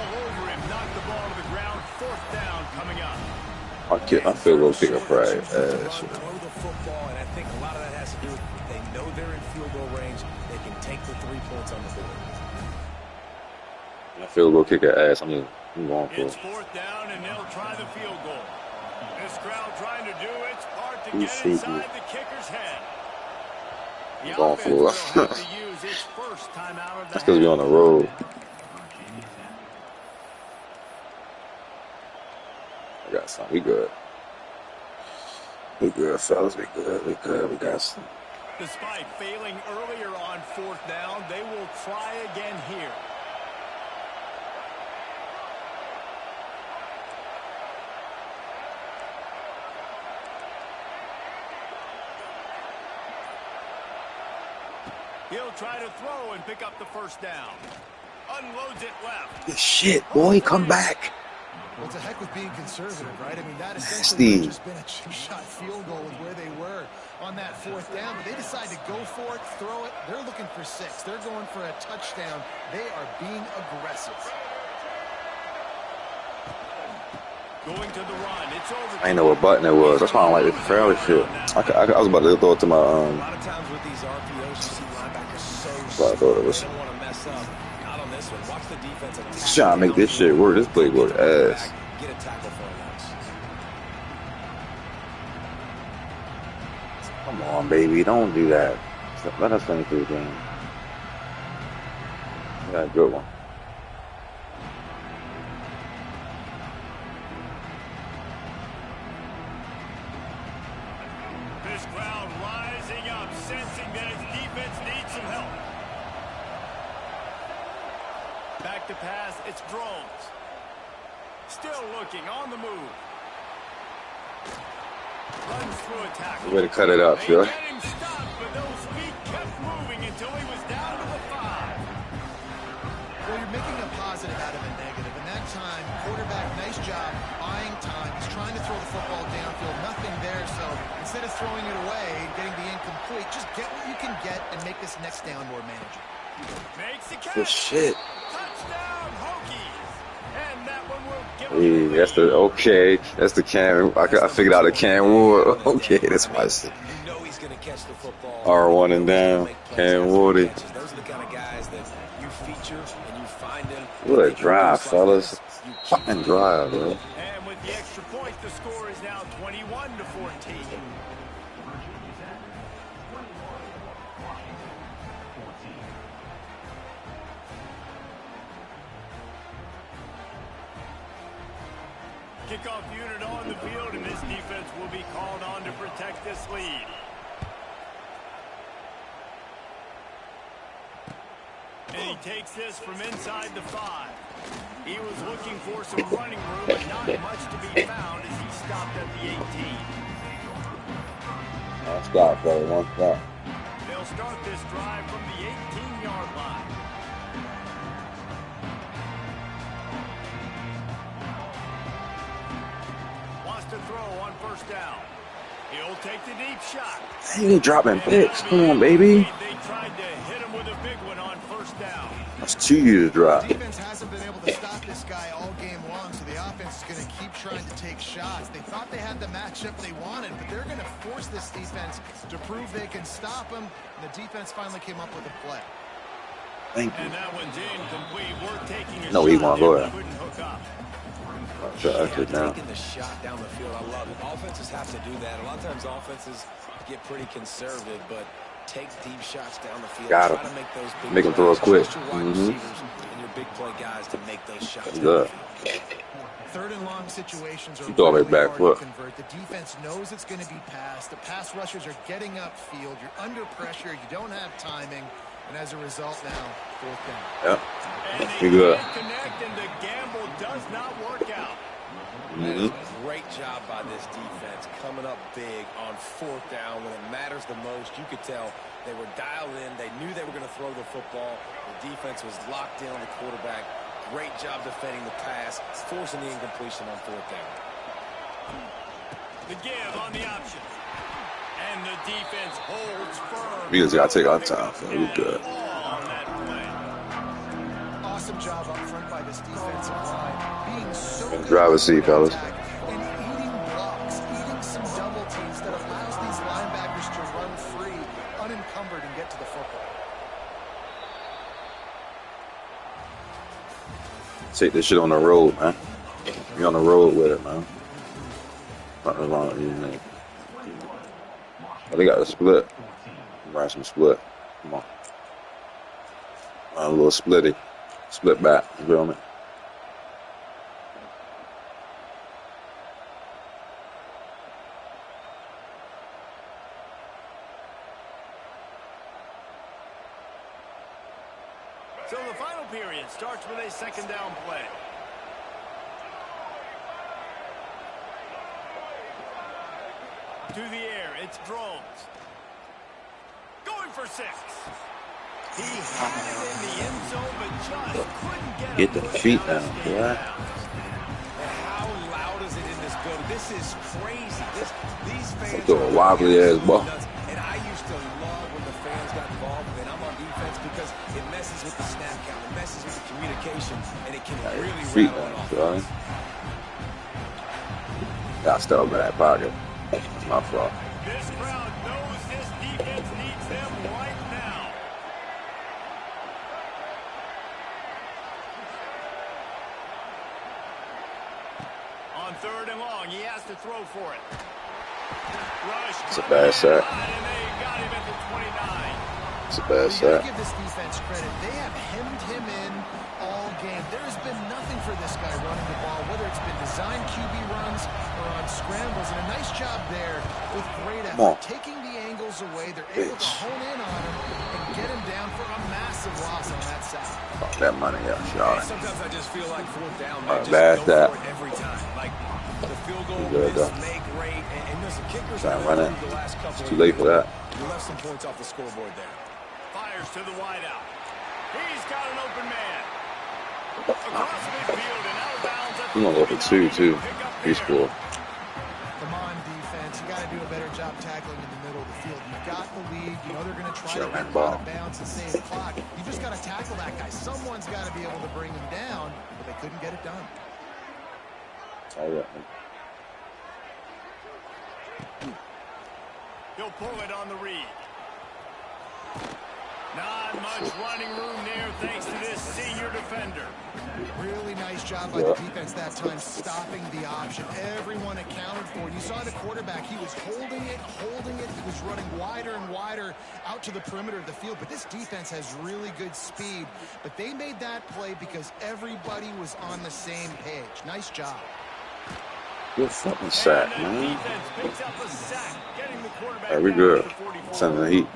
I feel go pick up right. Throw the football, and I think a lot of that has to do with they know they're in field goal range. They can take the 3 points on the board. I feel go kick her ass. I'm going for it. It's 4th down, and they'll try the field goal. This crowd trying to do its part to He's get inside the kicker's head. I'm going for it. To use its first time out of the That's because we're on the road. I got something. We good. We good, fellas. We good. We good. We got some. Despite failing earlier on 4th down, they will try again here. He'll try to throw and pick up the 1st down. Unloads it left. Good shit, boy. Come back. Well, to heck with being conservative, right? I mean, that essentially would have just been a two-shot field goal with where they were on that 4th down. But they decide to go for it, throw it. They're looking for 6. They're going for a touchdown. They are being aggressive. Going to the run. It's over. I ain't know what button it was. That's why I don't like this fairly shit. I was about to throw it to my A lot of times with these RPOs, you see linebackers so I thought it was. they don't want to mess up. Not on this one. Watch the defense attack. Trying to make this shit work. This play work ass. Get a tackle for once. Come on, baby. Don't do that. Let us finish this game. We got a good one. This crowd rising up, sensing that its defense needs some help. Back to pass, it's Drones. Still looking, on the move. Runs through a tackle. Way to cut it up, They Phil. get him stopped, but those feet kept moving until he was down to the 5. Well, you're making a positive out of a negative. And that time, quarterback, nice job, buying time. He's trying to throw the football downfield. Nothing there, so instead of throwing it away and getting the incomplete, just get what you can get and make this next down more manageable. Makes the Good catch. shit. Touchdown, Hokies. And that one will give Hey, him the that's the okay. That's the Cam. I figured out the Cam Ward. Okay, that's why I said You know he's going to catch the football. R1 and down. Cam Woody. Those are the kind of guys that you feature and you find them. What a drive, fellas. Fucking drive, bro. And with the extra point, the score is now 21-14. Kickoff unit on the field, and this defense will be called on to protect this lead. And he takes this from inside the 5. He was looking for some running room, but not much to be found as he stopped at the 18. One stop, brother. One stop. They'll start this drive from the 18-yard line. Wants to throw on 1st down. He'll take the deep shot. Hey, they dropping picks. Come on, baby. They tried to hit him with a big one on 1st down. That's 2 years drop. Defense hasn't been able to stop this guy all game long, so the offense is going to keep trying to take shots. They thought they had the matchup they wanted, but they're going to force this defense to prove they can stop him, and the defense finally came up with a play. Thank you. And that one's incomplete. We're taking a No, he shot won't there, go but ahead. couldn't hook up. Try to take down. Taking the shot down the field, I love it. Offenses have to do that. A lot of times offenses get pretty conservative, but take deep shots down the field. Got him. Try to make those big Make him throw it plays. quick. Trust your wide receivers and your big play guys to make those shots. down Good. the field. 3rd and long situations are You throw it really back hard foot. to convert. The defense knows it's going to be passed. The pass rushers are getting upfield. You're under pressure. You don't have timing. And as a result now, 4th down. Yep. And You they good. can't connect, and the gamble does not work out. That is a great job by this defense coming up big on 4th down when it matters the most. You could tell they were dialed in. They knew they were going to throw the football. The defense was locked in on the quarterback. Great job defending the pass, forcing the incompletion on 4th down. The give on the option. And the defense holds firm. We just got to take our time. So we good. On that play. Awesome job up front by this defensive line. Being so And driver's seat, fellas. and eating blocks, eating some double teams that allows these linebackers to run free, unencumbered, and get to the football. Take this shit on the road, man. Be on the road with it, man. Nothing wrong with you, man. Oh, they got a split. Run some split. Come on. Run a little splitty. Split back. You feel me? So the final period starts with a second down play. To the air, it's Drones. Going for 6. He had it in the end zone, but just couldn't get the a foot feet down to down, stay in boy. bounds. How loud is it in this building? This is crazy. These fans Throw a wobbly ass ball. nuts. And I used to love when the fans got involved and I'm on defense because it messes with the snap count, it messes with the communication, and it can really Feet rattle an down, offense. Got stuck over that pocket. That's my fault. This crowd knows this defense needs them right now. On 3rd and long, he has to throw for it. Rush. It's a bad sack. And they got him at the 29. It's a bad You sack. gotta give this defense credit. They have hemmed him in all game. There's been nothing for this guy running the ball, whether it's been design QB runs or on scrambles. And a nice job there with great effort. Taking the angles away, they're able to hone in on him and get him down for a massive loss on that sack. Fuck that money, yeah, Sean. Sometimes I just feel like 4th down, Alright, man, bad just go sack. for it every time. Like the field goal Good, miss, though. make great, and listen, kickers Try have and run it. improved the last couple It's of too late years. for that. You left some points off the scoreboard there. Fires to the wideout. He's got an open man. Across midfield and out of bounds at the We're gonna go for 2, too. He scored. Come on, defense. You got to do a better job tackling in the middle of the field. You've got the lead. You know they're going to try Should've to ran get ball. out of bounds and save the clock. You just got to tackle that guy. Someone's got to be able to bring him down, but they couldn't get it done. All right, man. He'll pull it on the read. Not much running room there thanks to this senior defender. Really nice job by the defense that time, stopping the option. Everyone accounted for it. You saw the quarterback. He was holding it. He was running wider and wider out to the perimeter of the field. But this defense has really good speed. But they made that play because everybody was on the same page. Nice job. Good fucking sack, And the man. defense picks up a sack, getting the quarterback Hey, we down good. at the 44. Sending the heat.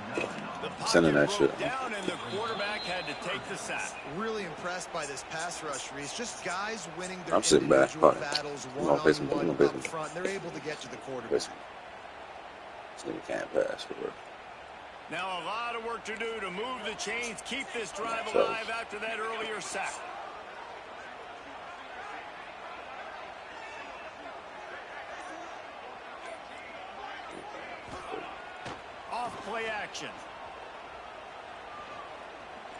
The pocket Sending that broke shit. down and the quarterback had to take the sack. Really impressed by this pass rush, Reese. Just guys winning their I'm sitting back. individual Fuck it. battles I'm gonna pay some- I'm one-on-one gonna pay up some- front. They're able to get to the quarterback. Listen. This nigga can't pass for real. Now a lot of work to do to move the chains, keep this drive So- alive after that earlier sack. Off play action.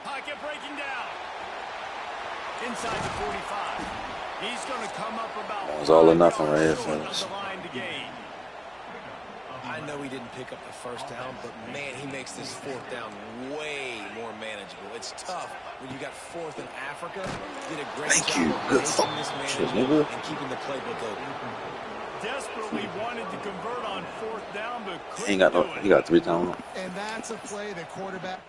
Pocket breaking down. Inside the 45. He's going to come up about It's all or 5 nothing right yards here, short of fellas. the line to gain. I know he didn't pick up the 1st down, but man, he makes this 4th down way more manageable. It's tough when you got 4th in Africa. Did a great Thank job you. of Good making fuck. this Shit, manageable nigga. and keeping the playbook open. Desperately wanted to convert on 4th down, but He couldn't ain't got do no. it. He got 3 times. And that's a play the quarterback.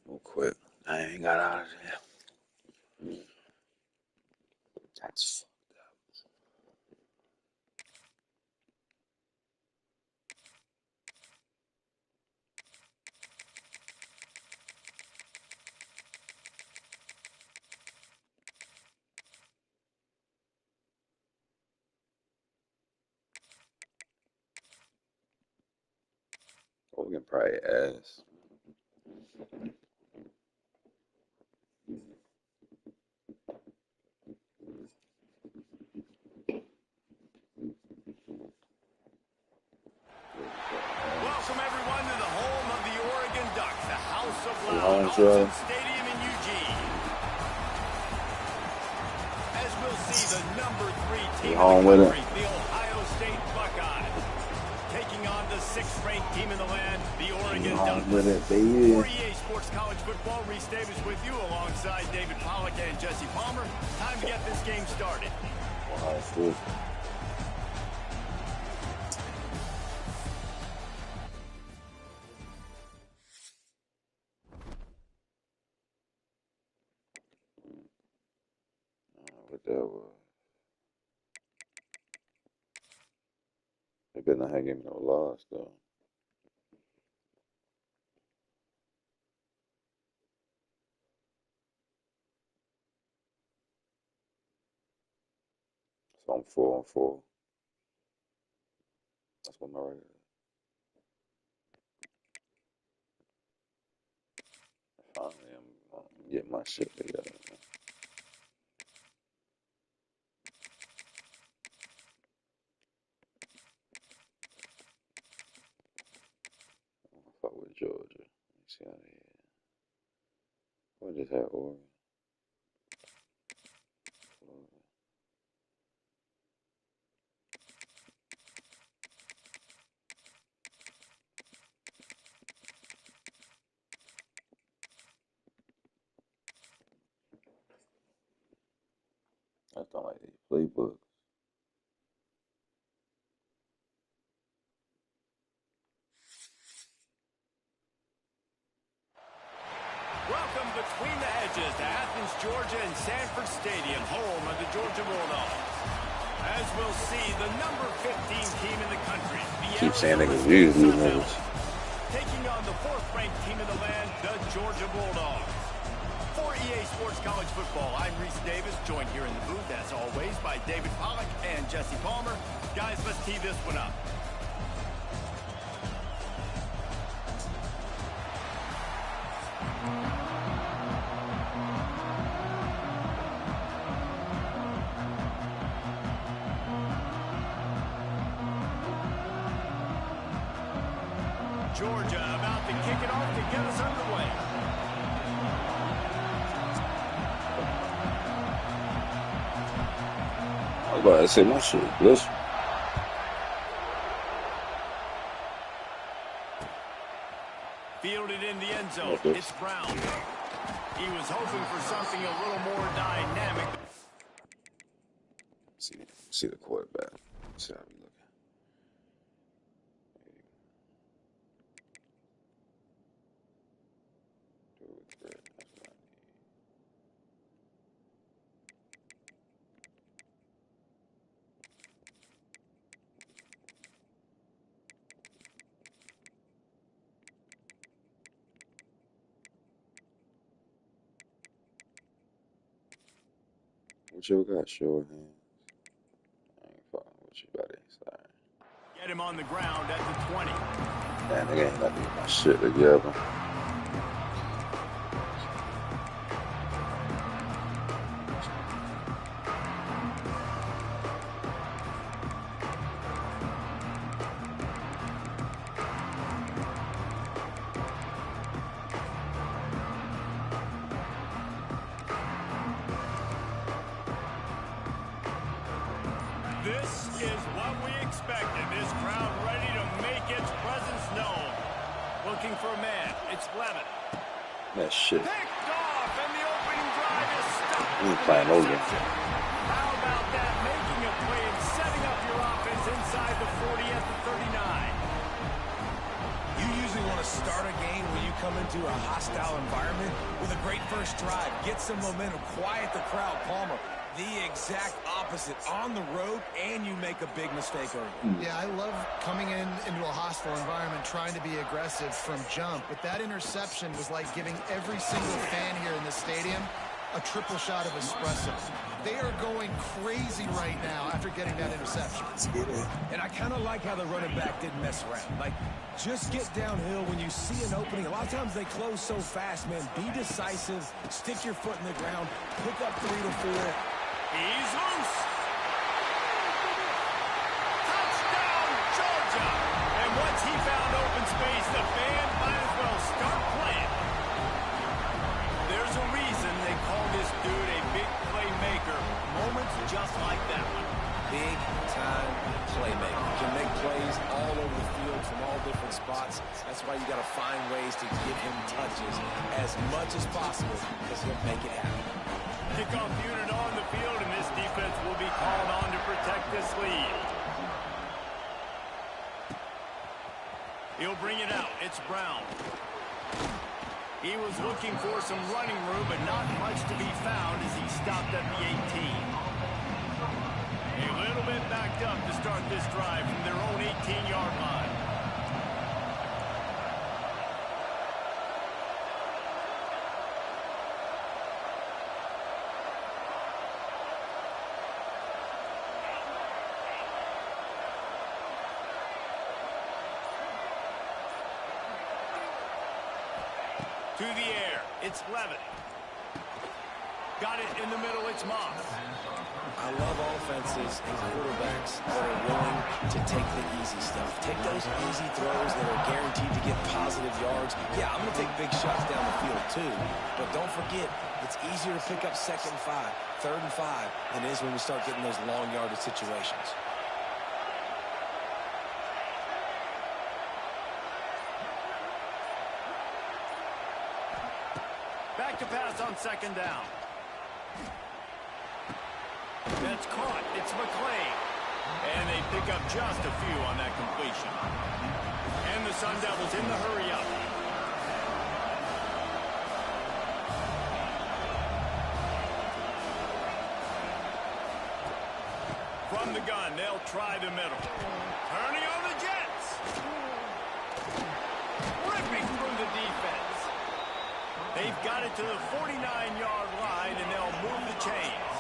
Real quick. I ain't got out of there. That's fucked up. Oh, we can probably ass. Welcome everyone to the home of the Oregon Ducks, the House of You Loud, home, Joe? Autzen Stadium in Eugene. As we'll see the number 3 team You in home the with it? country, the Ohio State Buckeyes, taking on the 6th-ranked team in the land, the Oregon Home Ducks. with it, baby. For EA Sports College Football, Reese Davis with you alongside David Pollack and Jesse Palmer. Time to get this game started. Wow, cool. What that was? They better not have given me no loss though. I'm 4-4. That's what my record is. Finally, I'm gonna get my shit together. I fuck with Georgia. Let me see how they is. What just had Oregon? Florida. I don't like these playbooks. Welcome between the hedges to Athens, Georgia and Sanford Stadium, home of the Georgia Bulldogs. As we'll see, the number 15 team in the country, the Keep saying Arizona niggas State use these Sun niggas. taking on the 4th-ranked team in the land, the Georgia Bulldogs. For EA Sports College Football, I'm Reese Davis, joined here in the booth, as always, by David Pollack and Jesse Palmer. Guys, let's tee this one up. Georgia about to kick it off to get us underway. I was about to say my shit. Listen. Fielded in the end zone. It's Brown. He was hoping for something a little more dynamic. See the quarterback. See how we looking. That's what I need. What you got, short hands? I ain't fucking with you, buddy. Sorry. Get him on the ground at the 20. Damn, nigga ain't got to get my shit together. This is what we expected. This crowd ready to make its presence known. Looking for a man. It's Levitt. That shit. Picked off, and the opening drive is stopped. We ain't playing no game. How about that? Making a play and setting up your offense inside the 40 at the 39. You usually want to start a game when you come into a hostile environment with a great first drive. Get some momentum, quiet the crowd. Palmer, the exact opposite. On the road, and you make a big mistake early. Yeah, I love coming into a hostile environment, trying to be aggressive from jump. But that interception was like giving every single fan here in the stadium a triple shot of espresso. They are going crazy right now after getting that interception. And I kind of like how the running back didn't mess around. Like, just get downhill when you see an opening. A lot of times they close so fast, man. Be decisive. Stick your foot in the ground. Pick up 3 to 4. He's loose. Touchdown, Georgia. And once he found open space, the band might as well start playing. There's a reason they call this dude a big playmaker. Moments just like that one. Big time playmaker. Can make plays all over the field from all different spots. That's why you got to find ways to give him touches as much as possible, because he'll make it happen. Kickoff unit on the field, and this defense will be called on to protect this lead. He'll bring it out. It's Brown. He was looking for some running room, but not much to be found as he stopped at the 18. A little bit backed up to start this drive from their own 18-yard line. To the air, it's Levitt. Got it in the middle, it's Moss. I love offenses and quarterbacks that are willing to take the easy stuff. Take those easy throws that are guaranteed to get positive yards. Yeah, I'm going to take big shots down the field too. But don't forget, it's easier to pick up 2nd and 5, 3rd and 5 than it is when we start getting those long yardage situations. Back to pass on 2nd down. That's caught. It's McClain. And they pick up just a few on that completion. And the Sun Devils in the hurry up. From the gun, they'll try the middle. Turning on the Jets. Ripping through the defense. They've got it to the 49-yard line, and they'll move the chains.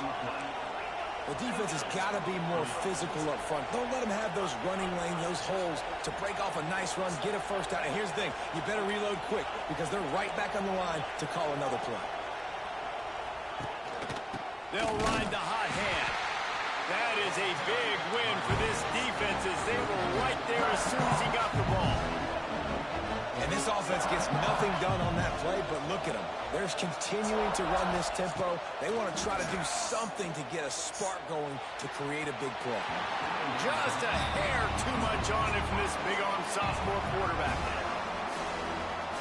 The defense has got to be more physical up front. Don't let them have those running lanes, those holes to break off a nice run, get a 1st down. And here's the thing, you better reload quick because they're right back on the line to call another play. They'll ride the hot hand. That is a big win for this defense as they were right there as soon as he got the ball. And this offense gets nothing done on that play, but look at them. They're continuing to run this tempo. They want to try to do something to get a spark going to create a big play. Just a hair too much on it from this big-arm sophomore quarterback.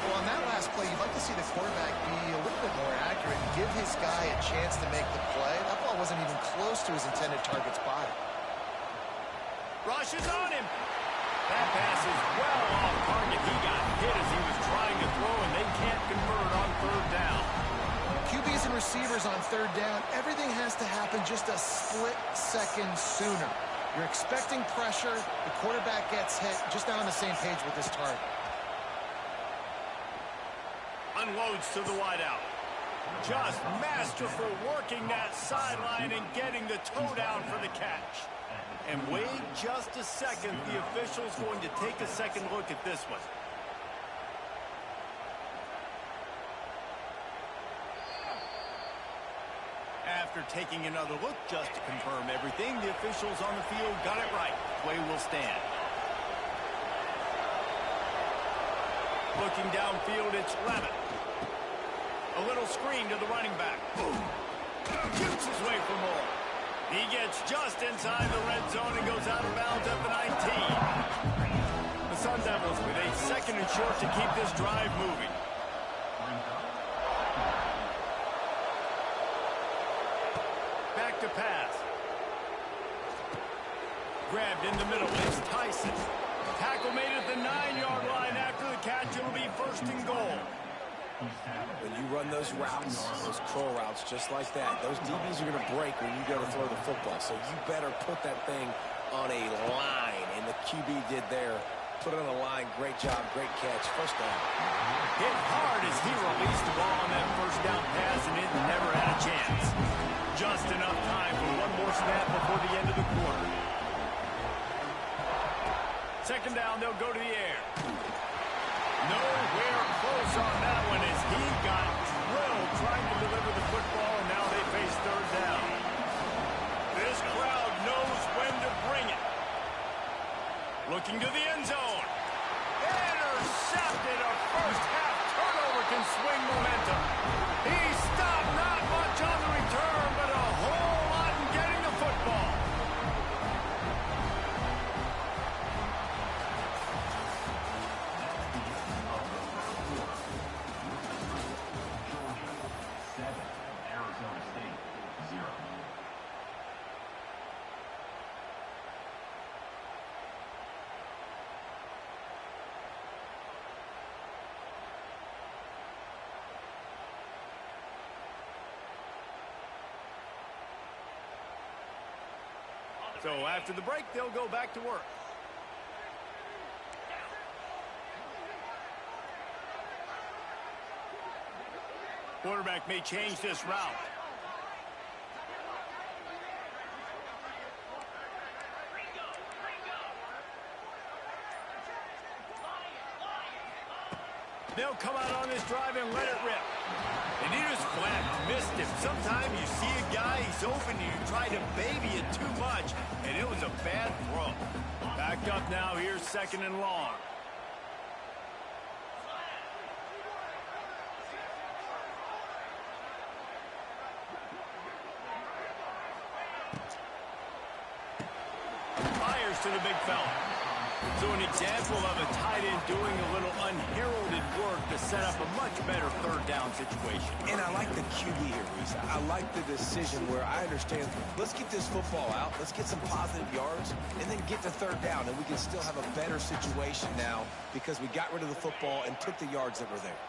Well, on that last play, you'd like to see the quarterback be a little bit more accurate and give his guy a chance to make the play. That ball wasn't even close to his intended target's body. Rush is on him. That pass is well off target. He got hit as he was trying to throw, and they can't convert on 3rd down. QBs and receivers on 3rd down, everything has to happen just a split second sooner. You're expecting pressure. The quarterback gets hit. Just not on the same page with his target. Unloads to the wideout. Just masterful working that sideline and getting the toe down for the catch. And wait just a second. The official's going to take a second look at this one. After taking another look just to confirm everything, the officials on the field got it right. Play will stand. Looking downfield, it's Levitt. A little screen to the running back. Boom. Shoots his way for more. He gets just inside the red zone and goes out of bounds at the 19. The Sun Devils with a 2nd and short to keep this drive moving. Back to pass. Grabbed in the middle. It's Tyson. Tackle made at the 9-yard line. After the catch, it'll be 1st and goal. When you run those routes, those curl routes just like that, those DBs are going to break when you go to throw the football. So you better put that thing on a line. And the QB did there. Put it on a line. Great job. Great catch. 1st down. Hit hard as he released the ball on that 1st down pass, and it never had a chance. Just enough time for one more snap before the end of the quarter. 2nd down, they'll go to the air. Nowhere close on that one as he got drilled trying to deliver the football, and now they face 3rd down. This crowd knows when to bring it. Looking to the end zone. Intercepted. A first-half turnover can swing momentum. He stopped not much on the return, but a whole lot in getting the football. So after the break, they'll go back to work. Quarterback may change this route. They'll come out on this drive and let it rip. And he just flat missed him. Sometimes you see a guy, he's open, and you try to baby it too much, and it was a bad throw. Back up now, here's 2nd and long. Fires to the big fella. So an example of a tight end doing a little unheralded work to set up a much better 3rd down situation. And I like the QB here, Reese. I like the decision where I understand, let's get this football out, let's get some positive yards, and then get to 3rd down, and we can still have a better situation now because we got rid of the football and took the yards that were there.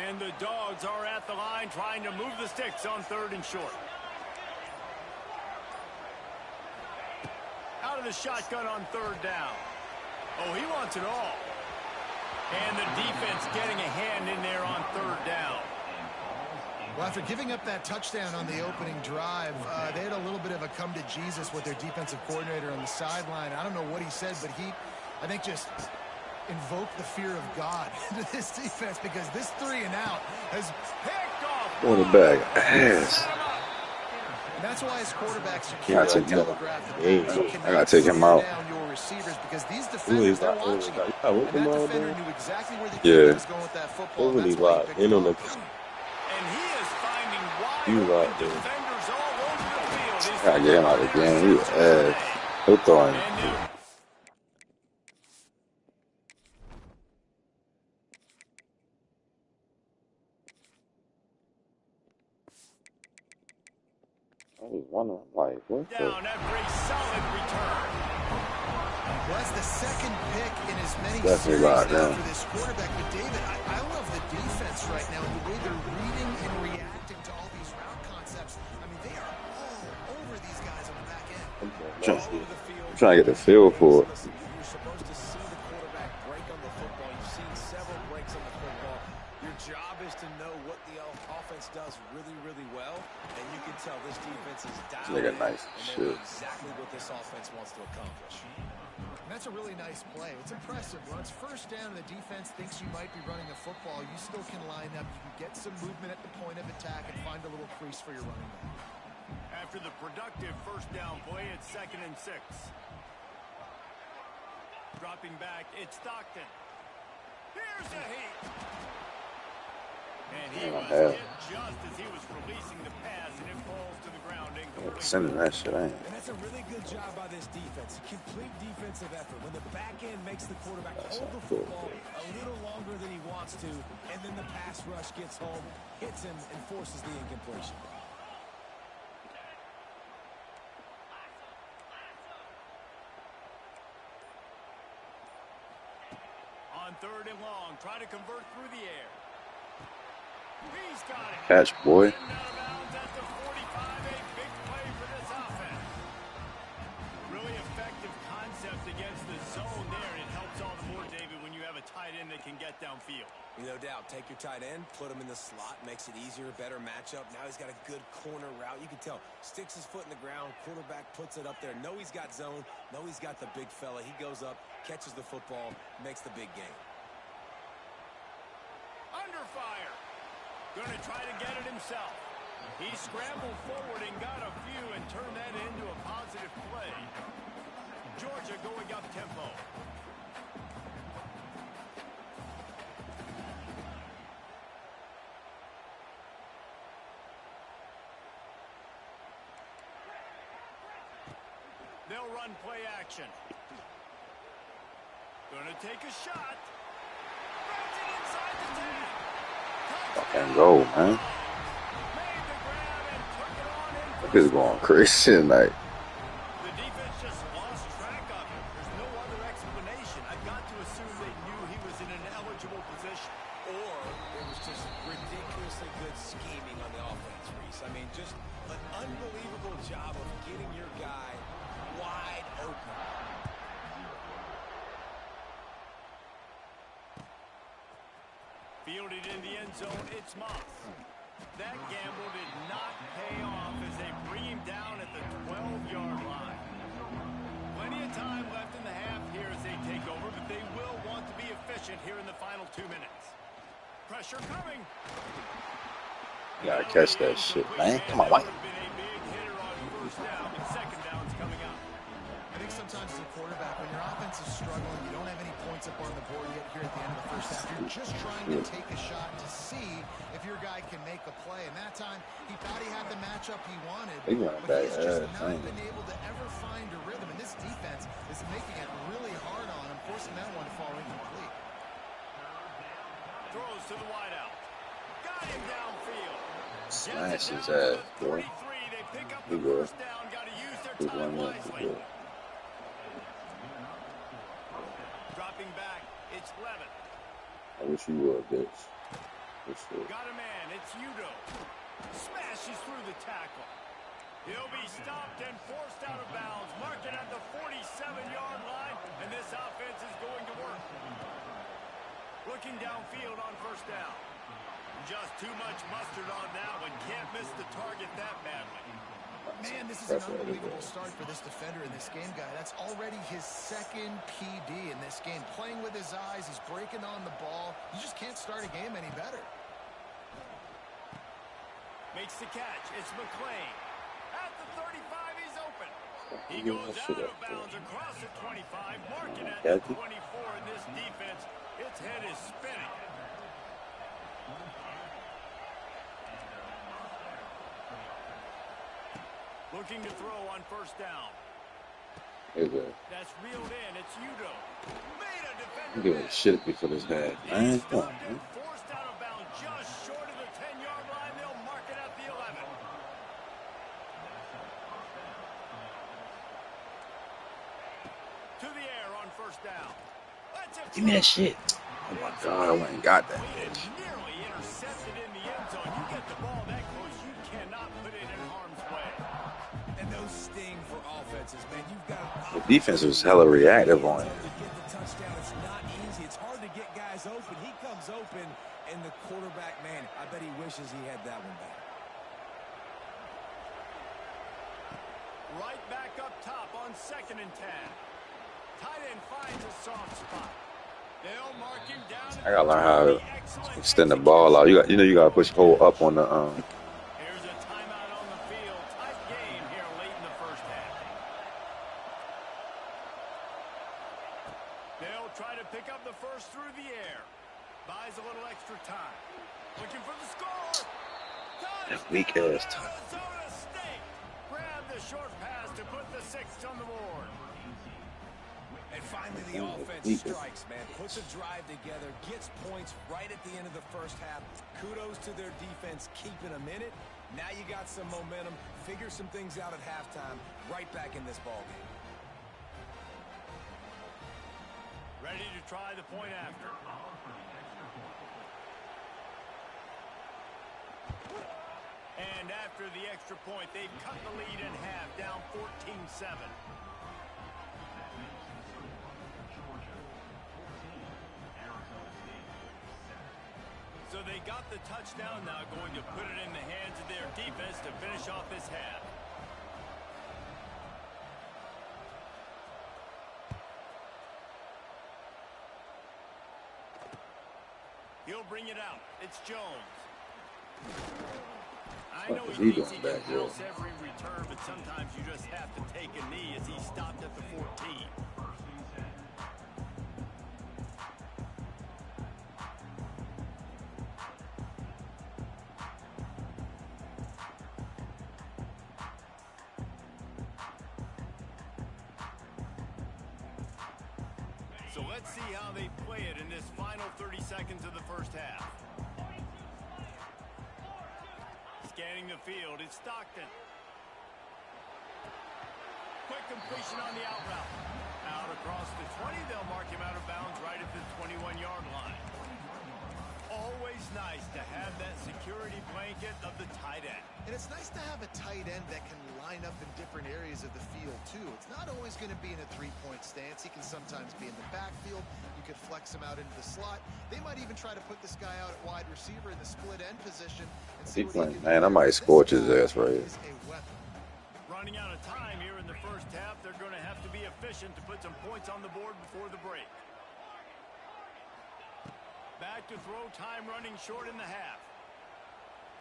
And the Dogs are at the line trying to move the sticks on 3rd and short. Out of the shotgun on 3rd down. Oh, he wants it all. And the defense getting a hand in there on 3rd down. Well, after giving up that touchdown on the opening drive, they had a little bit of a come to Jesus with their defensive coordinator on the sideline. I don't know what he said, but he, I think, just invoked the fear of God into this defense because this 3 and out has picked off. Quarterback ass. And that's why his quarterbacks are Yeah, I gotta take him out. Your receivers because these defenders, they're watching it. And that defender knew exactly where the Yeah. was going with that football. Overly That's why he locked picked in it on the. off. And he is finding You wide right open there. defenders all over the field. He's Gotta get him out of the game. He was ass. He'll throw him. And now I was wondering, like, what the? down after a solid return. Well, that's the 2nd pick in as many Definitely series locked now down. for this quarterback. But, David, I love the defense right now and the way they're reading and reacting to all these route concepts. I mean, they are all over these guys on the back end. I'm trying to get the feel for it. You're supposed to see the quarterback break on the football. You've seen several breaks on the football. Your job is to know what the offense does really, really well, and you can tell this defense is dialed Nigga, in, nice and they shit. know exactly what this offense wants to accomplish. And that's a really nice play. It's impressive. When it's 1st down and the defense thinks you might be running the football, you still can line up. You can get some movement at the point of attack and find a little crease for your running back. After the productive 1st down play, it's 2nd and 6. Dropping back, it's Stockton. Here's a heat. And he was hit just as he was releasing the pass, and it falls to the ground. Sending that shit ain't. And that's a really good job by this defense. Complete defensive effort. When the back end makes the quarterback hold the football a little longer than he wants to, and then the pass rush gets home, hits him, and forces the incompletion. On 3rd and long, try to convert through the air. He's got it. Catch, boy. Out of bounds at the 45, a big play for this offense. Really effective concept against the zone there, and it helps all the more, David, when you have a tight end that can get downfield. No doubt. Take your tight end, put him in the slot, makes it easier, better matchup. Now he's got a good corner route. You can tell. Sticks his foot in the ground, quarterback puts it up there. Know he's got zone, know he's got the big fella. He goes up, catches the football, makes the big game. Under fire. Going to try to get it himself. He scrambled forward and got a few and turned that into a positive play. Georgia going up tempo. They'll run play action. Gonna take a shot. Runs it inside the 10. Fucking go, man. That bitch going crazy tonight. The defense just lost track of him. There's no other explanation. I've got to assume they knew he was in an eligible position. Or it was just ridiculously good scheming on the offense, Reese. I mean, just an unbelievable job of getting your guy wide open. Fielded in the end zone, it's Moss. That gamble did not pay off as they bring him down at the 12-yard line. Plenty of time left in the half here as they take over, but they will want to be efficient here in the final 2 minutes. Pressure coming. Gotta catch that shit, man. Come on, White. Second down's coming up. I think sometimes as a quarterback, when your offense is struggling, you don't have any points up on the board yet here at the end of the first half. You're just trying to take a shot to see if your guy can make a play. And that time, he thought he had the matchup he wanted, but he's just not been able to ever find a rhythm. And this defense is making it really hard on him, forcing that one to fall incomplete. Throws to the wideout. Got him downfield. Smash his ass, boy. They pick up He the good. first down. Got to use their He's time one wisely. Dropping back, it's Levin. I wish you would, bitch. Got a man, it's Udo. Smashes through the tackle. He'll be stopped and forced out of bounds. Marking at the 47-yard line, and this offense is going to work. Looking downfield on first down. Just too much mustard on that one. Can't miss the target that badly. Man, this is an unbelievable start for this defender in this game, guy. That's already his second PD in this game. Playing with his eyes, he's breaking on the ball. You just can't start a game any better. Makes the catch. It's McClain. At the 35, he's open. He goes out of bounds across the 25, marking at the 24 in this defense. Its head is spinning. Looking to throw on first down. That's reeled in. It's Udo. Made a defender. I'm giving a shit before this bad, man. Come on, man. Forced out of bounds just short of the 10-yard line. They'll mark it at the 11. To the air on first down. Give me that shit. Oh my God, I went and got that bitch. Nearly intercepted in the end zone. You get the ball that close, you cannot put it in harm's way. And those sting for offenses, man. You've got The defense was hella reactive on it. to get the touchdown. It's not easy. It's hard to get guys open. He comes open, and the quarterback, man, I bet he wishes he had that one back. Right back up top on 2nd and 10. Tight end finds a soft spot. They'll mark him down. I gotta learn how to extend the ball out. You gotta push hold up on the Here's a timeout on the field. Tight game here late in the first half. They'll try to pick up the first through the air. Buys a little extra time. Looking for the score. that weak ass time. Arizona State. Grab the short pass to put the 6 on the board. And finally, the offense strikes, man. Puts a drive together, gets points right at the end of the first half. Kudos to their defense keeping them in it. Now you got some momentum. Figure some things out at halftime. Right back in this ballgame. Ready to try the point after. And after the extra point, they've cut the lead in half, down 14-7. So they got the touchdown, now going to put it in the hands of their defense to finish off this half. He'll bring it out. It's Jones. I know it's easy to house every return, but sometimes you just have to take a knee as he stopped at the 14. So let's see how they play it in this final 30 seconds of the first half. Scanning the field, it's Stockton. Quick completion on the out route. Out across the 20, they'll mark him out of bounds right at the 21-yard line. Always nice to have that security blanket of the tight end. And it's nice to have a tight end that can line up in different areas of the field, too. It's not always going to be in a three-point stance. He can sometimes be in the backfield. You could flex him out into the slot. They might even try to put this guy out at wide receiver in the split end position. And see what he can do. Man, I might scorch his ass right here. Running out of time here in the first half. They're going to have to be efficient to put some points on the board before the break. Back to throw, time running short in the half.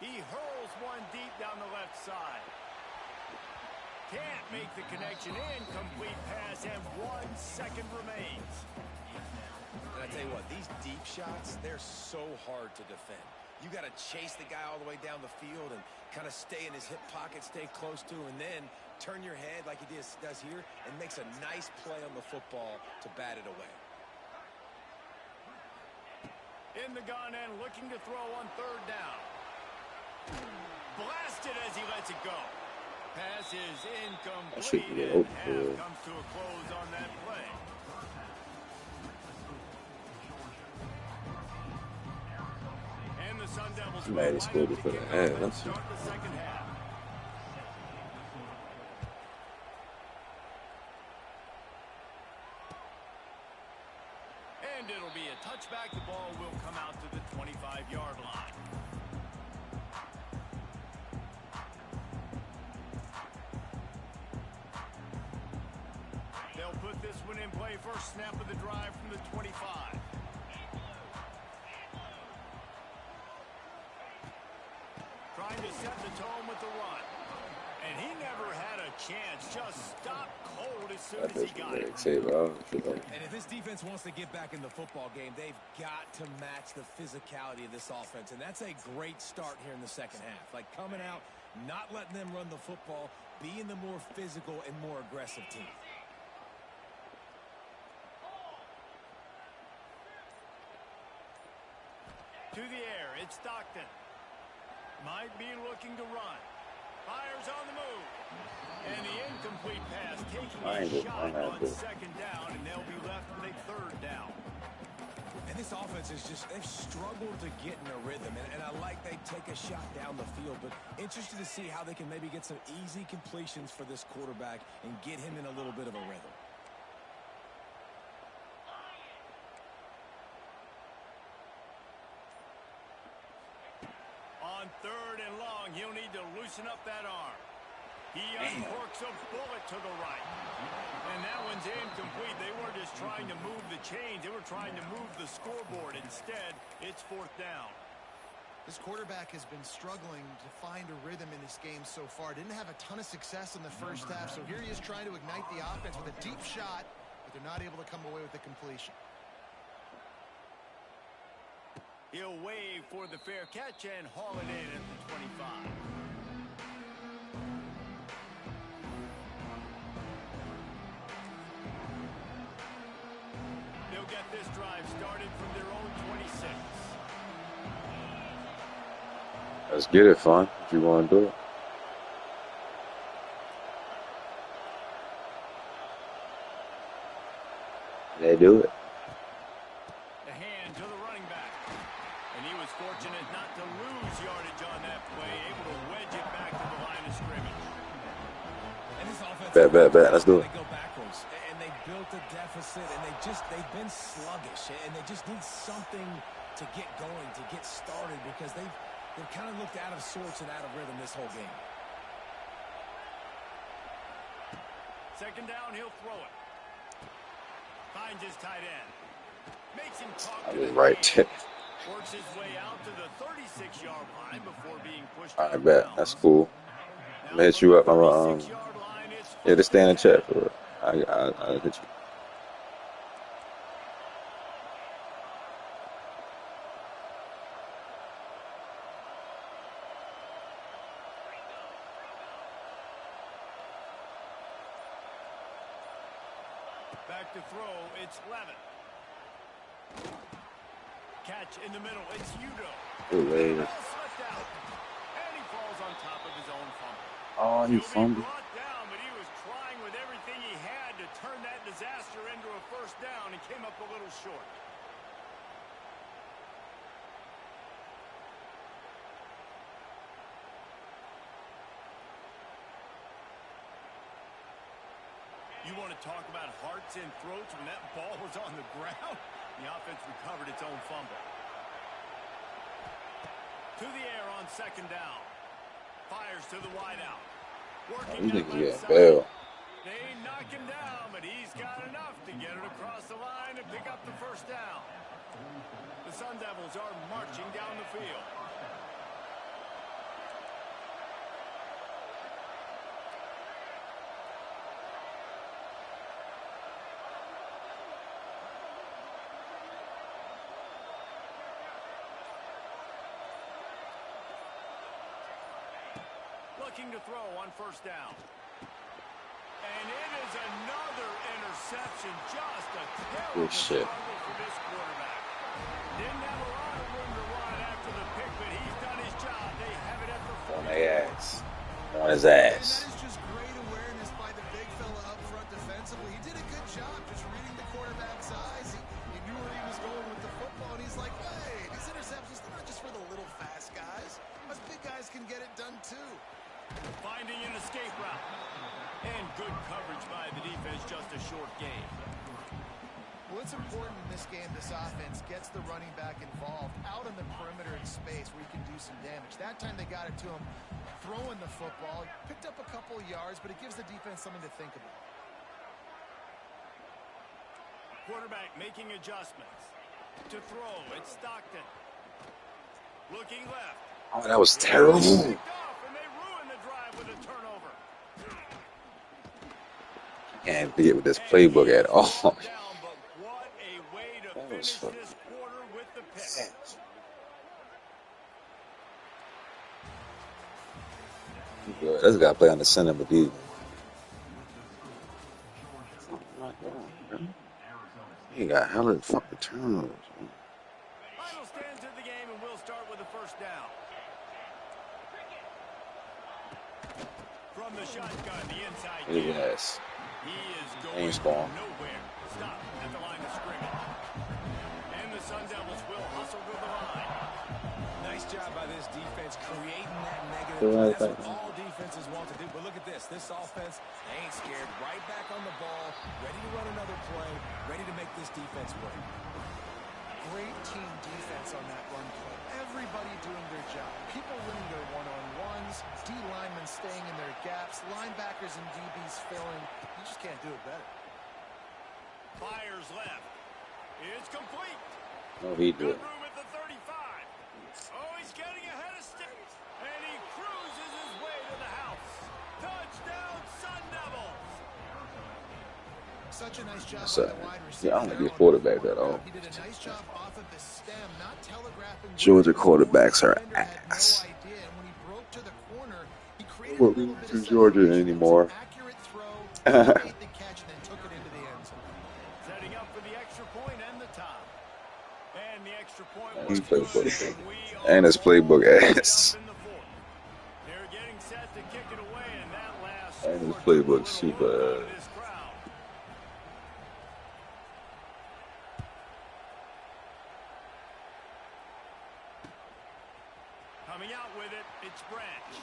He hurls one deep down the left side. Can't make the connection. Incomplete pass, and 1 second remains. And I tell you what, these deep shots, they're so hard to defend. You got to chase the guy all the way down the field and kind of stay in his hip pocket, stay close to, and then turn your head like he does here and makes a nice play on the football to bat it away. In the gun and looking to throw on 3rd down. Blasted as he lets it go. Pass is incomplete, and half comes to a close on that play. And the Sun Devils Somebody scored it for the half. start the second half. And it'll be a touchback. The ball will come out to the 25-yard line. They'll put this one in play. First snap of the drive from the 25. Trying to set the tone with the run. And he never had a chance. Just stopped cold as soon as he got it. And if this defense wants to get back in the football game, they've got to match the physicality of this offense. And that's a great start here in the second half. Like coming out, not letting them run the football, being the more physical and more aggressive team. To the air, it's Stockton. Might be looking to run. Fires on the move. And the incomplete pass taking a shot on 2nd down, and they'll be left with a 3rd down. And this offense is just, they've struggled to get in a rhythm. And I like they take a shot down the field, but interested to see how they can maybe get some easy completions for this quarterback and get him in a little bit of a rhythm. On 3rd and long, he'll need to loosen up that arm. He uncorks a bullet to the right. And that one's incomplete. They weren't just trying to move the chains. They were trying to move the scoreboard. Instead, it's 4th down. This quarterback has been struggling to find a rhythm in this game so far. Didn't have a ton of success in the first half. So here he is trying to ignite the offense with a deep shot, but they're not able to come away with the completion. He'll wave for the fair catch and haul it in at the 25. They'll get this drive started from their own 26. Let's get it, Fun, if you want to do it. They do it. The hand to the running back. And he was fortunate not to lose yardage on that play, able to wedge it back to the line of scrimmage. And this offense, Bet. Let's do it. They go backwards, and they built a deficit, and they've been sluggish, and they just need something to get going, to get started, because they've kind of looked out of sorts and out of rhythm this whole game. 2nd down, he'll throw it. Finds his tight end. Makes him talk to the Right. Works his way out to the 36-yard line before being pushed I out of bet. bounds. That's cool. I'm gonna hit you up. I'm gonna yeah, just stay in the chat for it. I'll hit you. Back to throw, it's Levin. Catch in the middle, it's Udo. Good lady. Slipped out. And he falls on top of his own fumble. Oh, you He'll be fumbled. brought down, but he was trying with everything he had to turn that disaster into a 1st down and came up a little short. You want to talk about hearts and throats when that ball was on the ground? The offense recovered its own fumble. To the air on 2nd down. Fires to the wideout. Working These that niggas left getting side. bailed. They knock him down, but he's got enough to get it across the line and pick up the 1st down. The Sun Devils are marching down the field. Looking to throw on first down. And it is another interception. Just a terrible struggle for this quarterback. Didn't have a lot of room to run after the pick, but he's done his job. They have it at the 40. On their ass. On his ass. And that is just great awareness by the big fella up front defensively. He did a good job just reading the quarterback's eyes. He knew where he was going with the football, and he's like, wait, these interceptions, they're not just for the little fast guys. Us big guys can get it done too. Finding an escape route. And good coverage by the defense, just a short game. Well, it's important in this game this offense gets the running back involved out on the perimeter in space where he can do some damage. That time they got it to him throwing the football. Picked up a couple of yards, but it gives the defense something to think about. Quarterback making adjustments. To throw, it's Stockton. Looking left. Oh, that was terrible. Can't get with this playbook at all. That was fucking good. This guy play on the center, but he got hella fucking turnovers. Final stands of the game, and we'll start with the first down. From the shotgun, the inside. Yes. He is going nowhere. Stop at the line of scrimmage. And the Sun Devils will hustle to the line. Nice job by this defense creating that negative. That's what all defenses want to do. But look at this. This offense, they ain't scared. Right back on the ball, ready to run another play, ready to make this defense work. Great team defense on that run play. Everybody doing their job. People winning their one-on-ones, D linemen staying in their gaps, linebackers and DBs filling. You just can't do it better. Fires left. It's complete. No, he did. Good room at the 35. Oh, he's getting ahead of sticks. And he cruises his way to the house. Touchdown, Sun Devils. Such a nice job by the wide receiver. Yeah, I don't like these quarterbacks at all. He did a nice job off of the stem, not telegraphing. Georgia quarterbacks are ass. No idea. And when he broke to the corner, he created Well, we to Georgia anymore. Accurate throw, made the catch, and then took it into the end zone. Setting up for the extra point and the top. And the extra point He's was playbook. good. And his playbook ass. They're getting set to kick it away, and that last And his playbook super ass. Coming out with it, it's Branch.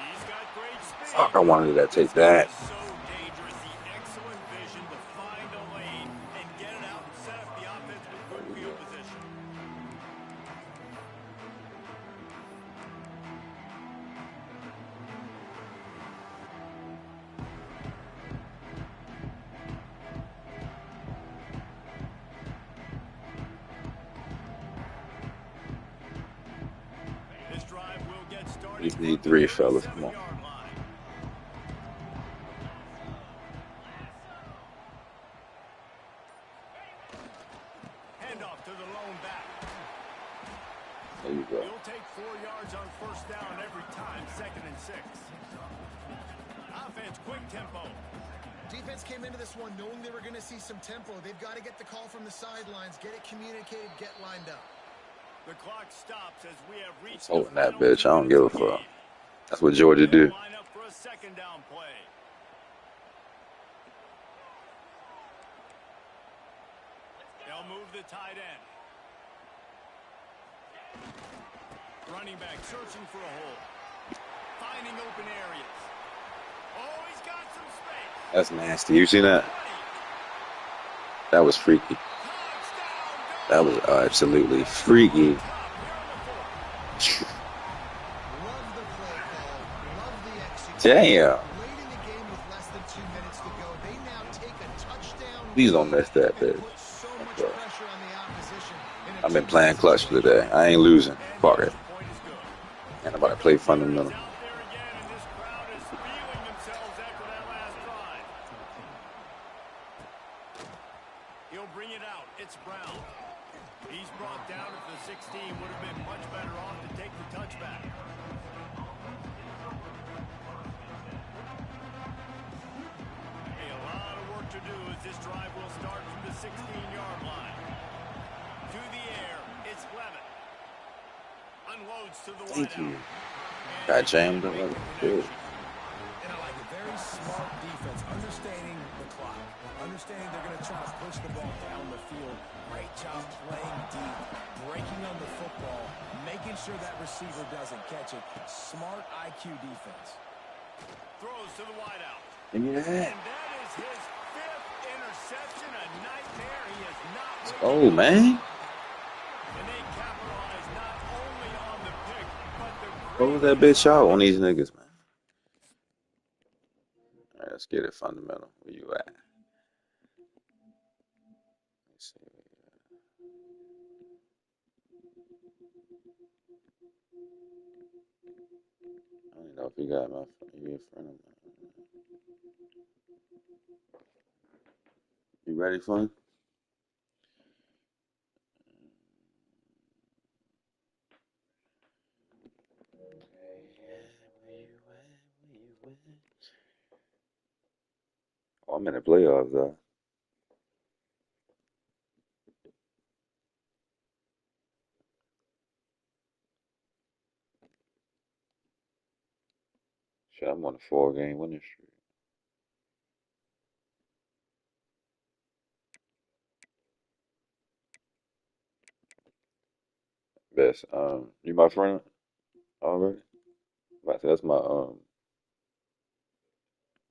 He's got great speed. Fuck, I wanted to take that. So dangerous, the excellent vision to find a lane and get it out and set up the offense with good field position. This drive will get started. We need three, fellas. Come on. Handoff to the lone back. There you go. He'll take 4 yards on first down every time, 2nd and 6. Offense, quick tempo. Defense came into this one knowing they were going to see some tempo. They've got to get the call from the sidelines, get it communicated, get lined up. The clock stops as we have reached Holding that bitch. I don't give a fuck. That's what Georgia do. Line up for a 2nd down play. They'll move the tight end. Running back searching for a hole. Finding open areas. Oh, he's got some space. That's nasty. You seen that? That was freaky. That was absolutely freaky. Love the play call. Love the execution. Damn. Late in the game with less than 2 minutes to go, they now take a touchdown. Please don't miss that, bitch. Put so much pressure on the I've been playing clutch today. I ain't losing. Fuck it. And I'm about to play fundamental. He'll bring it out. It's Brown. He's brought down at the 16. Would have been much better off to take the touchback. A lot of work to do as this drive will start from the 16-yard line. To the air, it's Levitt. Unloads to the wideout. Got jammed up like shit. And I like a very smart defense, understanding the clock, understanding they're going to try to push the ball down the field. Great job playing deep, breaking on the football, making sure that receiver doesn't catch it. Smart IQ defense. Throws to the wideout. Give me that. And that is his 5th interception. A nightmare. He is not. Oh, man. And they capitalize not only on the pick, but the Close that bitch out on these niggas, man. All right, let's get it fundamental. Where you at? Let's see. I don't know if you got my you in front of me. You ready, fun? Oh, I'm in the playoffs, though. Shit, I'm on a 4-game winning streak. Best. You my friend already? About to say,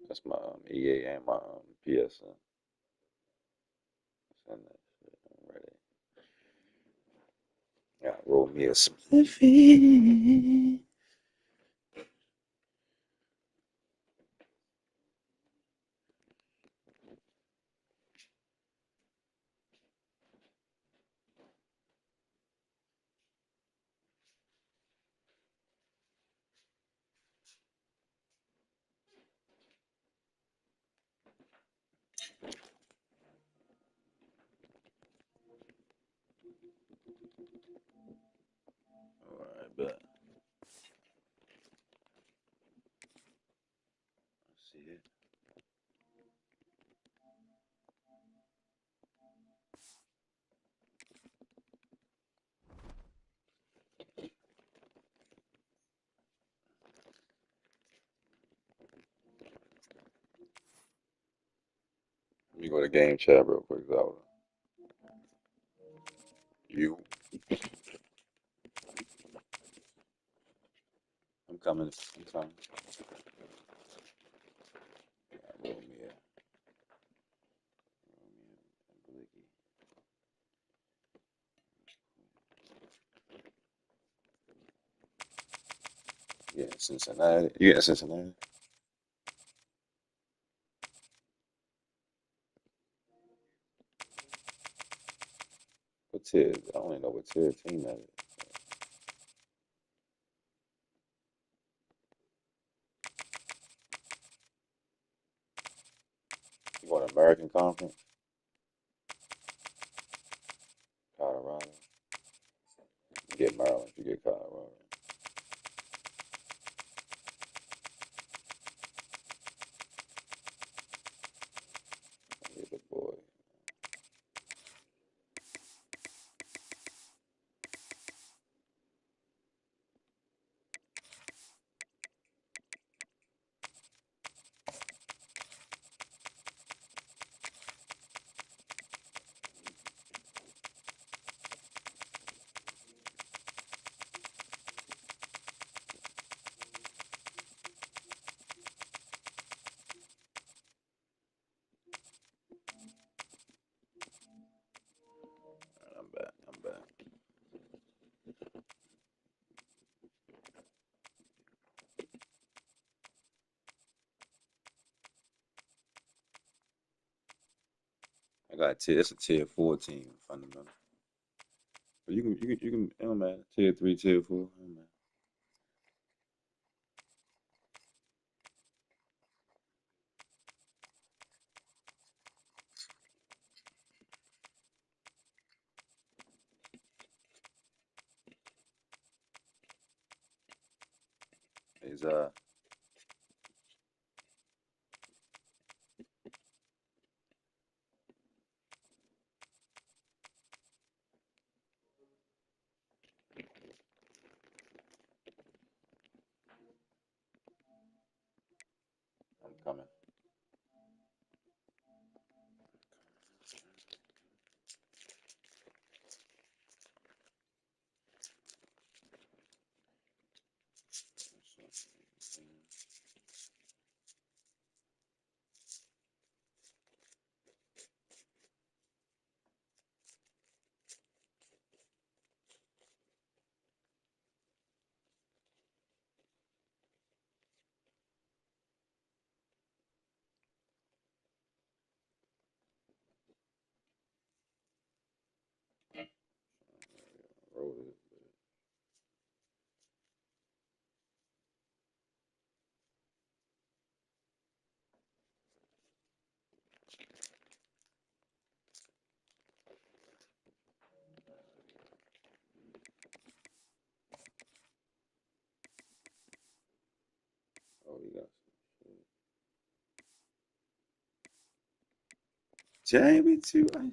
that's my EA and my PSN. Send that shit. I'm ready. Yeah, roll me a spliffy. All right, bet. Let's see it. Let me go to game chat real quick, though. You, I'm coming. I'm coming. Roll me a blicky. Yeah, Cincinnati. You in Cincinnati? What tier? I don't even know what tier team that is. You want American Conference? Colorado. You get Maryland if you get Colorado. Get the boy. I'm back. I'm back. I got a tier. It's a tier 14 fundamental. You can. Oh man, tier 3, tier 4. Oh man. He's I'm coming. Roll it. Oh, you got Jamie too. I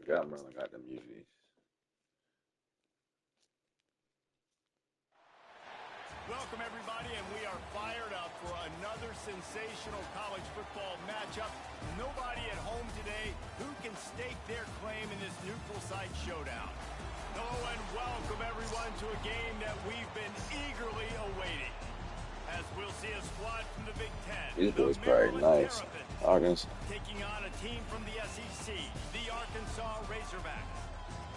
forgot Merlin got them usually. Welcome, everybody, and we are fired up for another sensational college football matchup. Nobody at home today who can stake their claim in this neutral site showdown. Hello and welcome, everyone, to a game that we've been eagerly awaiting. As we'll see a squad from the Big Ten, These the boys probably Maryland nice. Terrapins, Arkansas. taking on a team from the SEC, the Arkansas Razorbacks.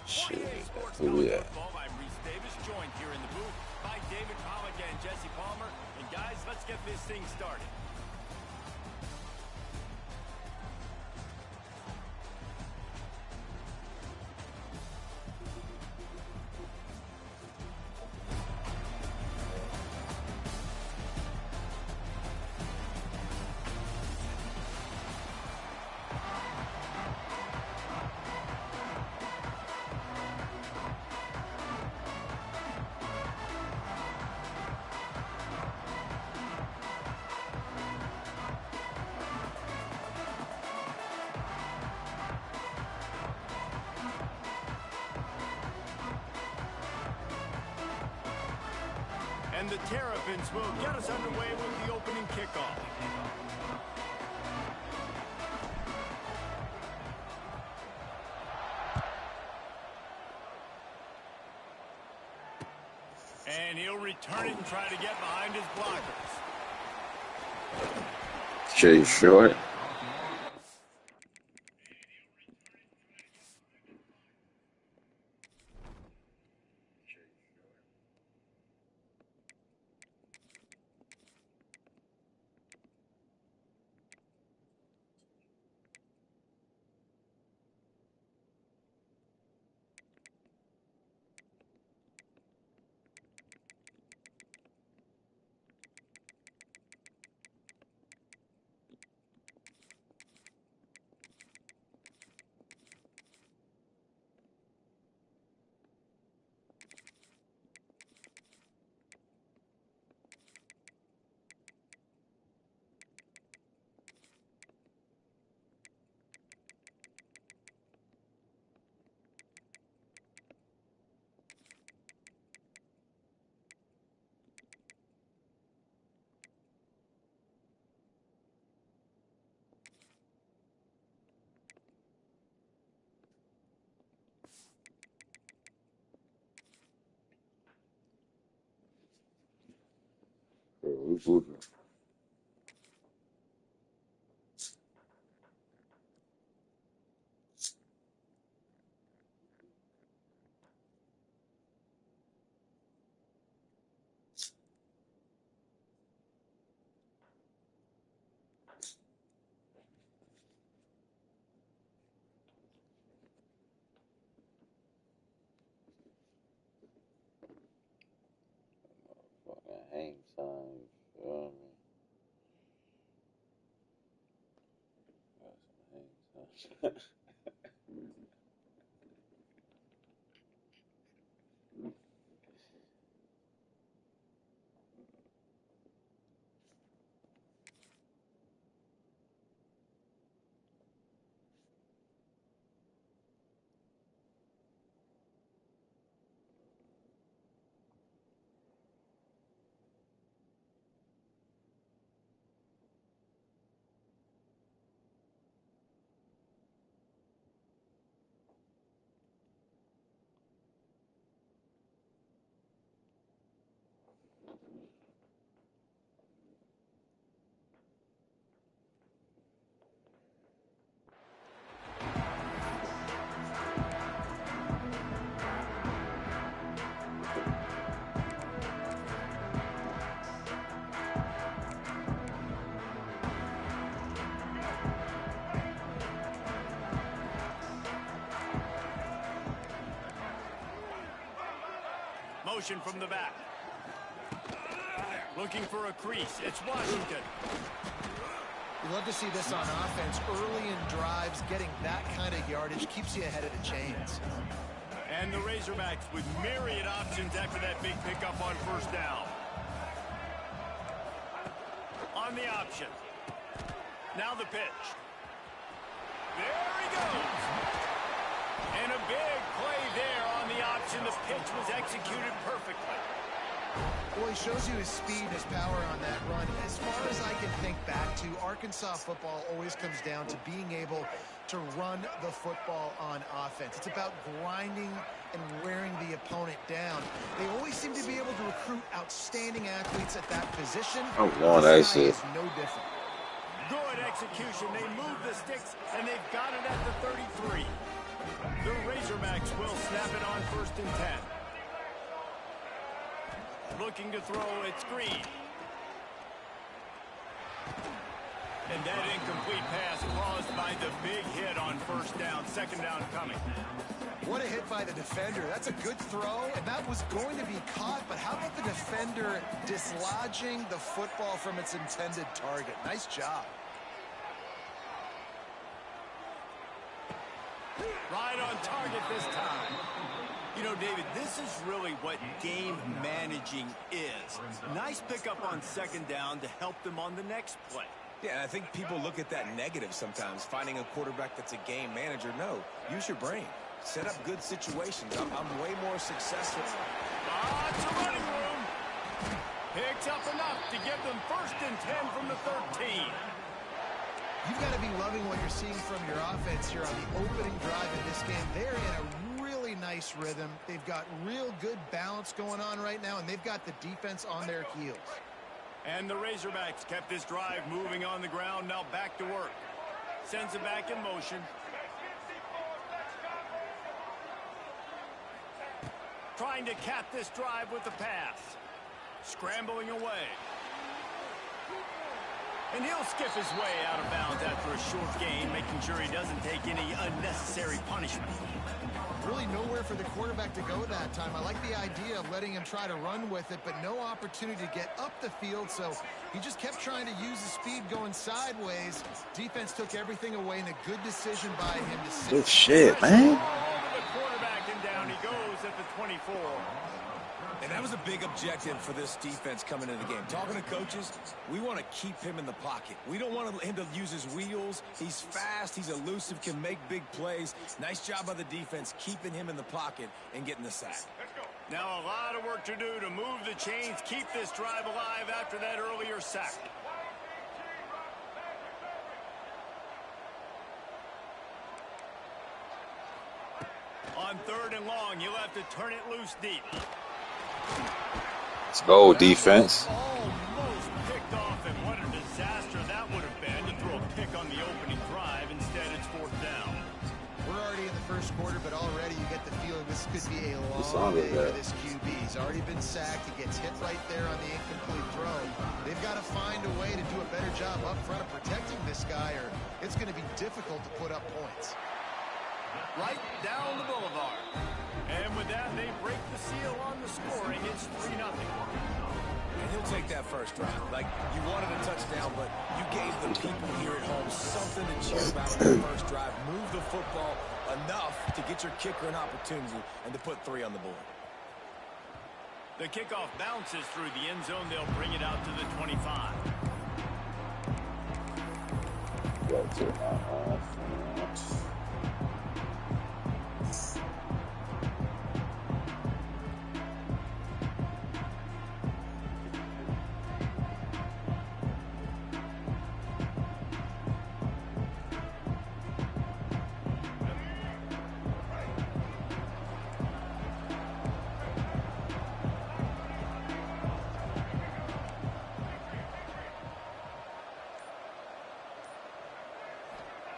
Shit. 48 Sports Who College we at? Football. I'm Reese Davis, joined here in the booth by David Pollack and Jesse Palmer. And guys, let's get this thing started. And the Terrapins will get us underway with the opening kickoff. And he'll return it and try to get behind his blockers. Jay Short. Ooh. Motion from the back. Looking for a crease. It's Washington. You love to see this on offense. Early in drives, getting that kind of yardage keeps you ahead of the chains. And the Razorbacks with myriad options after that big pickup on first down. On the option. Now the pitch. There he goes. And a big play there on the option. The pitch was executed perfectly. Well, he shows you his speed and his power on that run. As far as I can think back to, Arkansas football always comes down to being able to run the football on offense. It's about grinding and wearing the opponent down. They always seem to be able to recruit outstanding athletes at that position. Oh, Lord, that's it. Is no different. Good execution. They move the sticks, and they've got it at the 33. The Razorbacks will snap it on 1st and 10. Looking to throw, it's Green. And that incomplete pass caused by the big hit on first down. 2nd down coming. What a hit by the defender. That's a good throw, and that was going to be caught, but how about the defender dislodging the football from its intended target? Nice job. Right on target this time. You know, David, this is really what game managing is. Nice pickup on 2nd down to help them on the next play. Yeah, and I think people look at that negative sometimes, finding a quarterback that's a game manager. No, use your brain. Set up good situations. I'm way more successful. Lots of running room. Picks up enough to give them 1st and 10 from the 13. You've got to be loving what you're seeing from your offense here on the opening drive of this game. They're in a really nice rhythm. They've got real good balance going on right now, and they've got the defense on their heels. And the Razorbacks kept this drive moving on the ground. Now back to work. Sends it back in motion. Trying to cap this drive with the pass. Scrambling away. And he'll skip his way out of bounds after a short gain, making sure he doesn't take any unnecessary punishment. Really nowhere for the quarterback to go that time. I like the idea of letting him try to run with it, but no opportunity to get up the field, so he just kept trying to use the speed going sideways. Defense took everything away, and a good decision by him to sit. Good shit, man. The quarterback, and down he goes at the 24. And that was a big objective for this defense coming into the game. Talking to coaches, we want to keep him in the pocket. We don't want him to use his wheels. He's fast. He's elusive, can make big plays. Nice job by the defense keeping him in the pocket and getting the sack. Now a lot of work to do to move the chains, keep this drive alive after that earlier sack. On 3rd and long, you'll have to turn it loose deep. Let's go, defense. Almost picked off, and what a disaster that would have been to throw a pick on the opening drive. Instead, it's 4th down. We're already in the first quarter, but already you get the feeling this could be a long day for this QB. He's already been sacked. He gets hit right there on the incomplete throw. They've got to find a way to do a better job up front of protecting this guy, or it's going to be difficult to put up points. Right down the boulevard. And with that, they break the seal on the scoring. It's 3-0. And he'll take that first drive. Like, you wanted a touchdown. touchdown, but you gave the people here at home something to cheer about on the first drive. Move the football enough to get your kicker an opportunity and to put 3 on the board. The kickoff bounces through the end zone. They'll bring it out to the 25.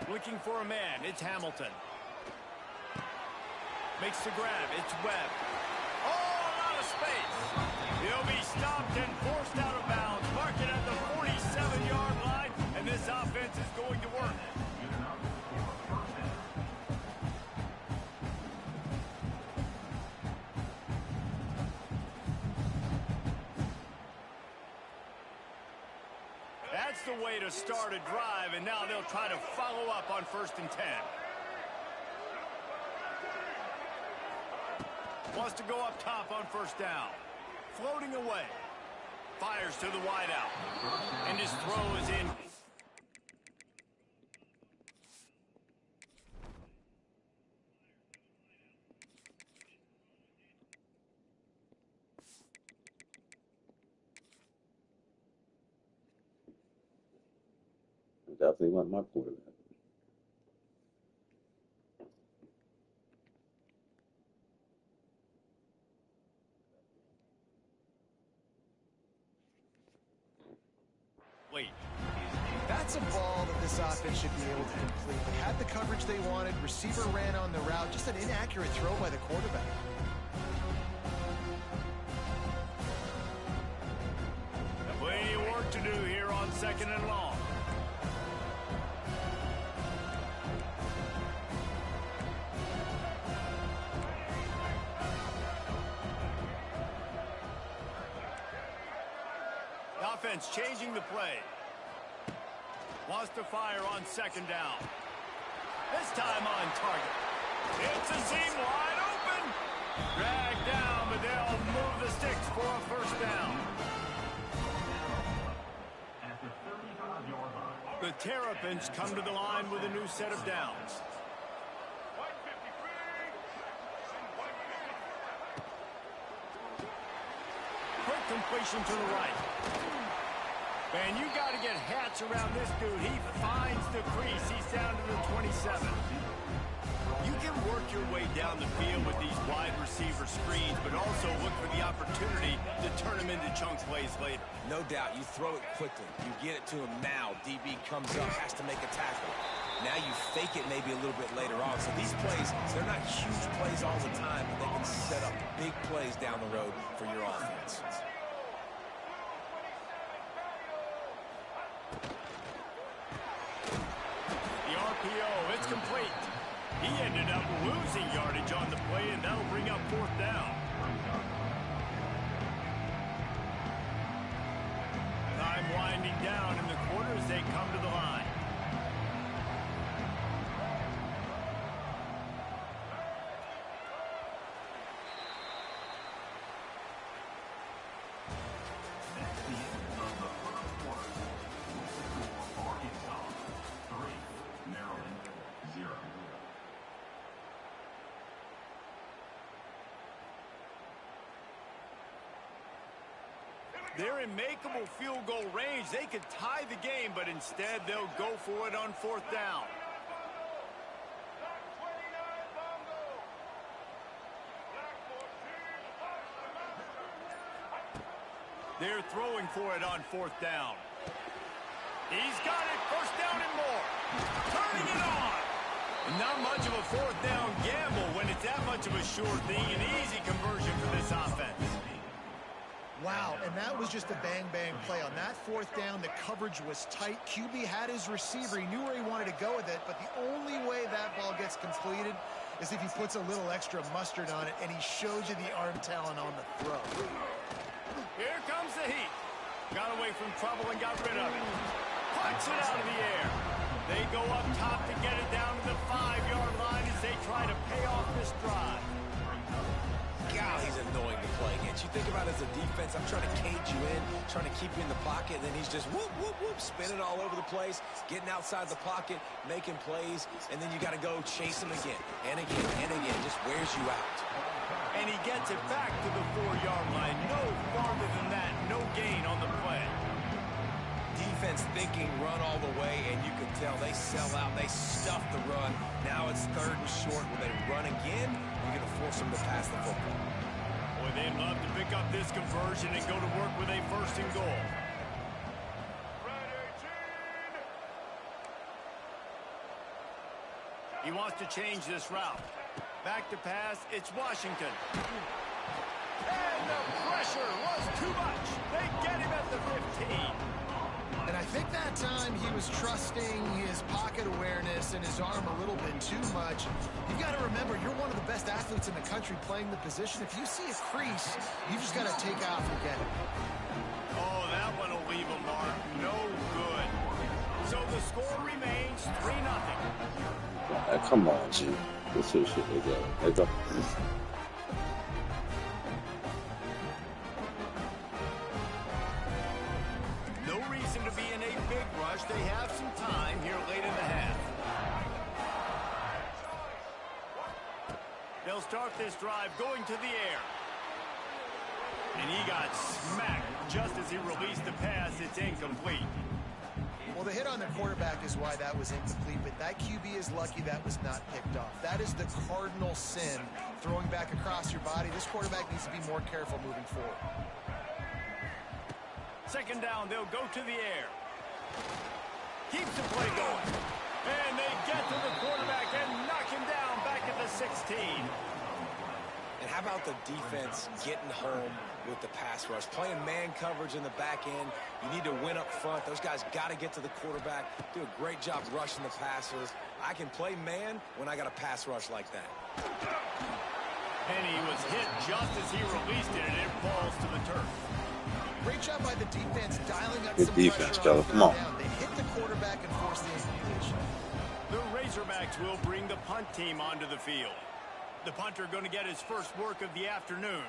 Looking for a man, it's Hamilton. Makes the grab, it's Webb. Oh, a lot of space. He'll be stopped and forced out of bounds. Mark it at the 47-yard line, and this offense is going to work. That's the way to start a drive, and now they'll try to follow up on 1st and 10. Wants to go up top on 1st down. Floating away. Fires to the wideout. And his throw is in. Definitely want my quarterback. Wait. That's a ball that this offense should be able to complete. They had the coverage they wanted. Receiver ran on the route. Just an inaccurate throw by the quarterback. Plenty of work to do here on 2nd and long. Offense changing the play. Wants to fire on 2nd down. This time on target. It's a seam wide open. Dragged down, but they'll move the sticks for a 1st down. The Terrapins come to the line with a new set of downs. Quick completion to the right. Man, you got to get hats around this dude. He finds the crease. He's down to the 27. You can work your way down the field with these wide receiver screens, but also look for the opportunity to turn them into chunk plays later. No doubt, you throw it quickly. You get it to him now. DB comes up, has to make a tackle. Now you fake it maybe a little bit later on. So these plays, they're not huge plays all the time, but they can set up big plays down the road for your offense. The RPO, it's complete. He ended up losing yardage on the play, and that'll bring up 4th down. Time winding down in the quarter as they come to the line. They're in makeable field goal range. They could tie the game, but instead they'll go for it on 4th down. They're throwing for it on 4th down. He's got it. 1st down and more. Turning it on. And not much of a 4th down gamble when it's that much of a sure thing. An easy conversion for this offense. Wow, and that was just a bang-bang play. On that 4th down, the coverage was tight. QB had his receiver. He knew where he wanted to go with it, but the only way that ball gets completed is if he puts a little extra mustard on it, and he shows you the arm talent on the throw. Here comes the heat. Got away from trouble and got rid of it. Kicks it out of the air. They go up top to get it down to the 5-yard line as they try to pay off this drive. God, he's annoying to play against. You think about it as a defense, I'm trying to cage you in, trying to keep you in the pocket, and then he's just whoop, whoop, whoop, spinning all over the place, getting outside the pocket, making plays, and then you got to go chase him again and again and again. Just wears you out. And he gets it back to the 4-yard line. No farther than that. No gain on the play. Defense thinking run all the way, and you can tell they sell out. They stuff the run. Now it's 3rd and short. Will they run again? You're going to force them to pass the football. Boy, they'd love to pick up this conversion and go to work with a 1st and goal. He wants to change this route. Back to pass, it's Washington. And the pressure was too much. They get him at the 15. And I think that time he was trusting his pocket awareness and his arm a little bit too much. You've got to remember, you're one of the best athletes in the country playing the position. If you see a crease, you just got to take off and get it. Oh, that one will leave a mark. No good. So the score remains 3-0. Come on, G. This is shit. They go. No reason to be in a big rush. They have some time here late in the half. They'll start this drive going to the air. And he got smacked just as he released the pass. It's incomplete. Well, the hit on the quarterback is why that was incomplete, but that QB is lucky that was not picked off. That is the cardinal sin, throwing back across your body. This quarterback needs to be more careful moving forward. 2nd down, they'll go to the air. Keeps the play going. And they get to the quarterback and knock him down back at the 16. And how about the defense getting home with the pass rush? Playing man coverage in the back end. You need to win up front. Those guys got to get to the quarterback. Do a great job rushing the passers. I can play man when I got a pass rush like that. And he was hit just as he released it, and it falls to the turf. Great job by the defense dialing up Good some defense, pressure fella. Come on. down. They hit the quarterback and forced the incompletion. The Razorbacks will bring the punt team onto the field. The punter going to get his first work of the afternoon.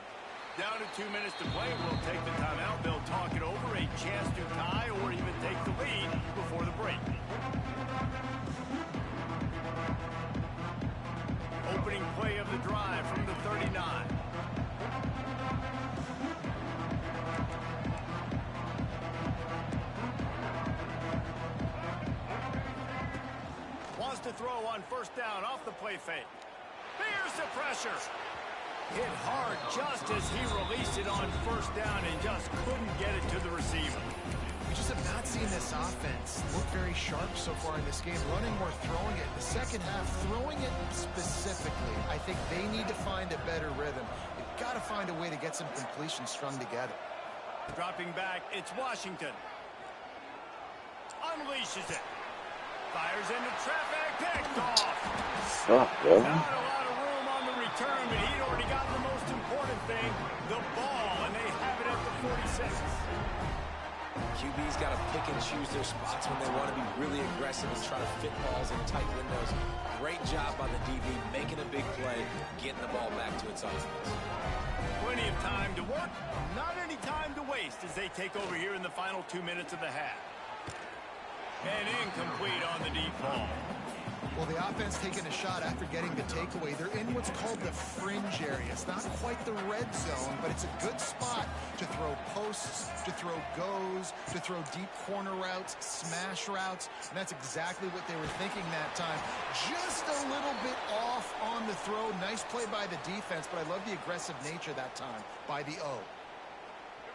Down to 2 minutes to play. We'll take the timeout. They'll talk it over. A chance to tie or even take the lead before the break. Opening play of the drive from the 39. Wants to throw on 1st down off the play fake. Here's the pressure. Hit hard just as he released it on 1st down and just couldn't get it to the receiver. We just have not seen this offense look very sharp so far in this game. Running or throwing it. In the 2nd half, throwing it specifically. I think they need to find a better rhythm. They've got to find a way to get some completions strung together. Dropping back, it's Washington. Unleashes it. Fires into traffic, picked off. Oh, yeah. Not a lot of room on the return, but he'd already got the most important thing, the ball, and they have it at the 46. QB's got to pick and choose their spots when they want to be really aggressive and try to fit balls in tight windows. Great job by the DB, making a big play, getting the ball back to its offense. Plenty of time to work, not any time to waste as they take over here in the final 2 minutes of the half. And incomplete on the deep ball. Well, the offense taking a shot after getting the takeaway. They're in what's called the fringe area. It's not quite the red zone, but it's a good spot to throw posts, to throw goes, to throw deep corner routes, smash routes. And that's exactly what they were thinking that time. Just a little bit off on the throw. Nice play by the defense, but I love the aggressive nature that time by the O.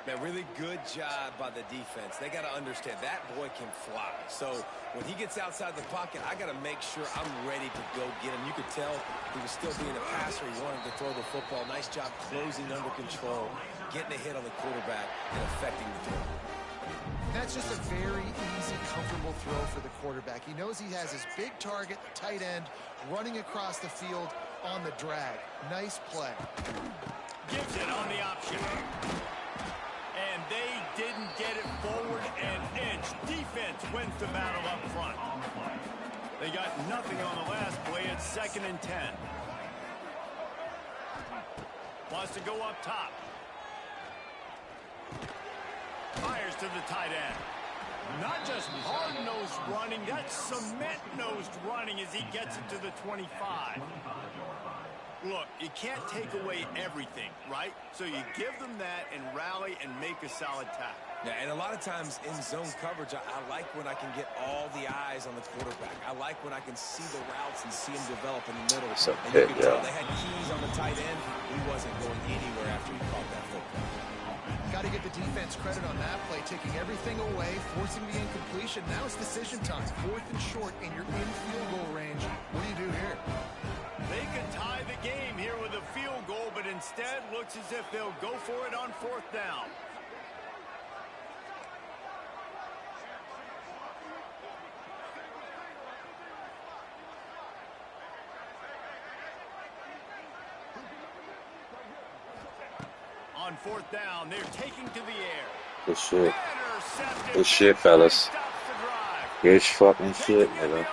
Man, really good job by the defense. They got to understand that boy can fly. So when he gets outside the pocket, I got to make sure I'm ready to go get him. You could tell he was still being a passer. He wanted to throw the football. Nice job closing under control, getting a hit on the quarterback, and affecting the throw. That's just a very easy, comfortable throw for the quarterback. He knows he has his big target, tight end, running across the field on the drag. Nice play. Gives it on the option. And they didn't get it forward an inch. Defense defense wins the battle up front. They got nothing on the last play. It's 2nd and 10. Wants to go up top. Fires to the tight end. Not just hard-nosed running, that's cement-nosed running as he gets it to the 25. Look, you can't take away everything, right? So you give them that and rally and make a solid tackle. Yeah, and a lot of times in zone coverage, I like when I can get all the eyes on the quarterback. I like when I can see the routes and see them develop in the middle. So and you can tell they had keys on the tight end. He wasn't going anywhere after he caught that football. Got to give the defense credit on that play, taking everything away, forcing the incompletion. Now it's decision time. 4th and short, and you're in field goal range. What do you do here? They could tie the game here with a field goal, but instead looks as if they'll go for it on 4th down. On 4th down, they're taking to the air. Good shit. Good shit, fellas. Good fucking shit, nigga.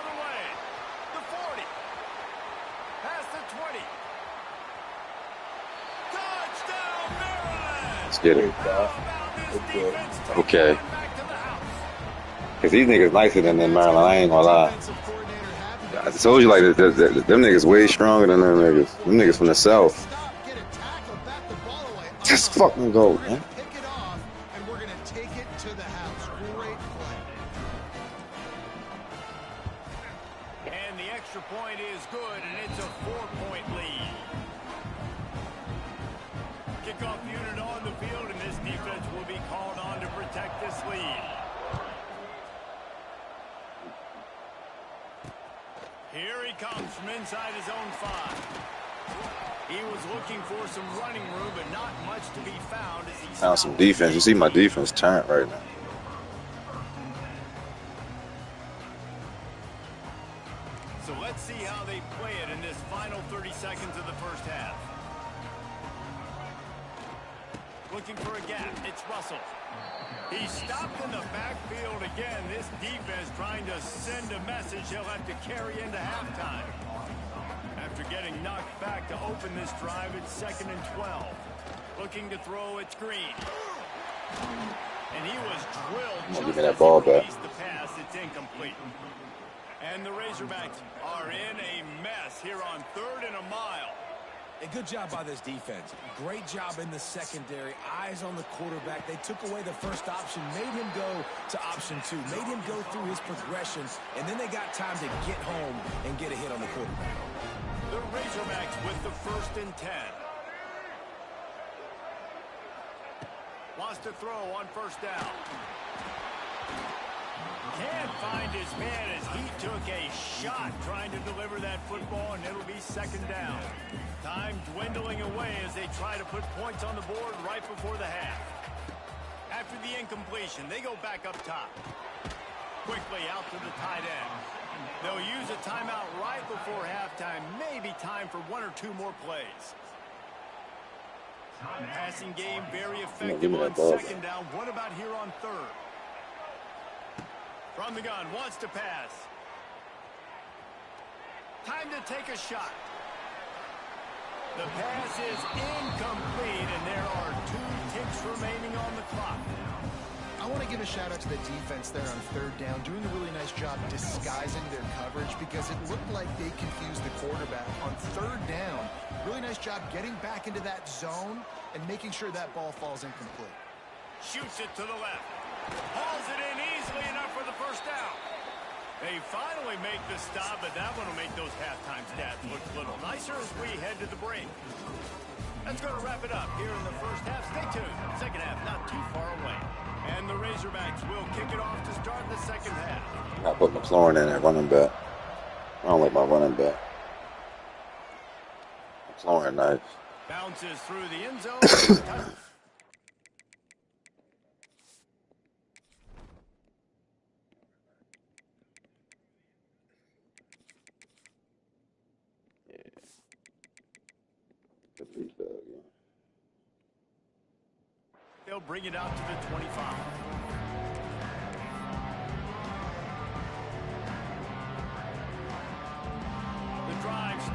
Let's get it. Okay. Because these niggas nicer than Maryland, I ain't gonna lie. I told you, like, them niggas way stronger than them niggas. Them niggas from the South. Just fucking go, man. Pick it off, and we're going to take it to the house. Great play. And the extra point is good, and it's a 4-point lead. Kickoff unit on the field, and this defense will be called on to protect this lead. Here he comes from inside his own 5. He was looking for some running room, but not much to be found as he found some defense. You see my defense turned right now. So let's see how they play it in this final 30 seconds of the first half. Looking for a gap. It's Russell. He stopped in the backfield again. This defense trying to send a message he'll have to carry into halftime. After getting knocked back to open this drive, it's 2nd and 12. Looking to throw, it's Green. And he was drilled just as he released the pass. It's incomplete. And the Razorbacks are in a mess here on 3rd and a mile. A good job by this defense. Great job in the secondary. Eyes on the quarterback. They took away the first option, made him go to option 2, made him go through his progression, and then they got time to get home and get a hit on the quarterback. The Razorbacks with the 1st and 10. Wants to throw on 1st down. Can't find his man as he took a shot trying to deliver that football, and it'll be 2nd down. Time dwindling away as they try to put points on the board right before the half. After the incompletion, they go back up top. Quickly out to the tight end. They'll use a timeout right before halftime. Maybe time for 1 or 2 more plays. Passing game very effective on 2nd down. What about here on 3rd? From the gun, wants to pass. Time to take a shot. The pass is incomplete, and there are 2 ticks remaining on the clock. I want to give a shout out to the defense there on 3rd down, doing a really nice job disguising their coverage because it looked like they confused the quarterback on 3rd down. Really nice job getting back into that zone and making sure that ball falls incomplete. Shoots it to the left. Hauls it in easily enough for the 1st down. They finally make the stop, but that one will make those halftime stats look a little nicer as we head to the break. That's going to wrap it up here in the first half. Stay tuned. 2nd half not too far away. And the Razorbacks will kick it off to start the 2nd half. I put McLaurin in at running back. I don't like my running back. McLaurin nice. Bounces through the end zone. They'll bring it out to the 25.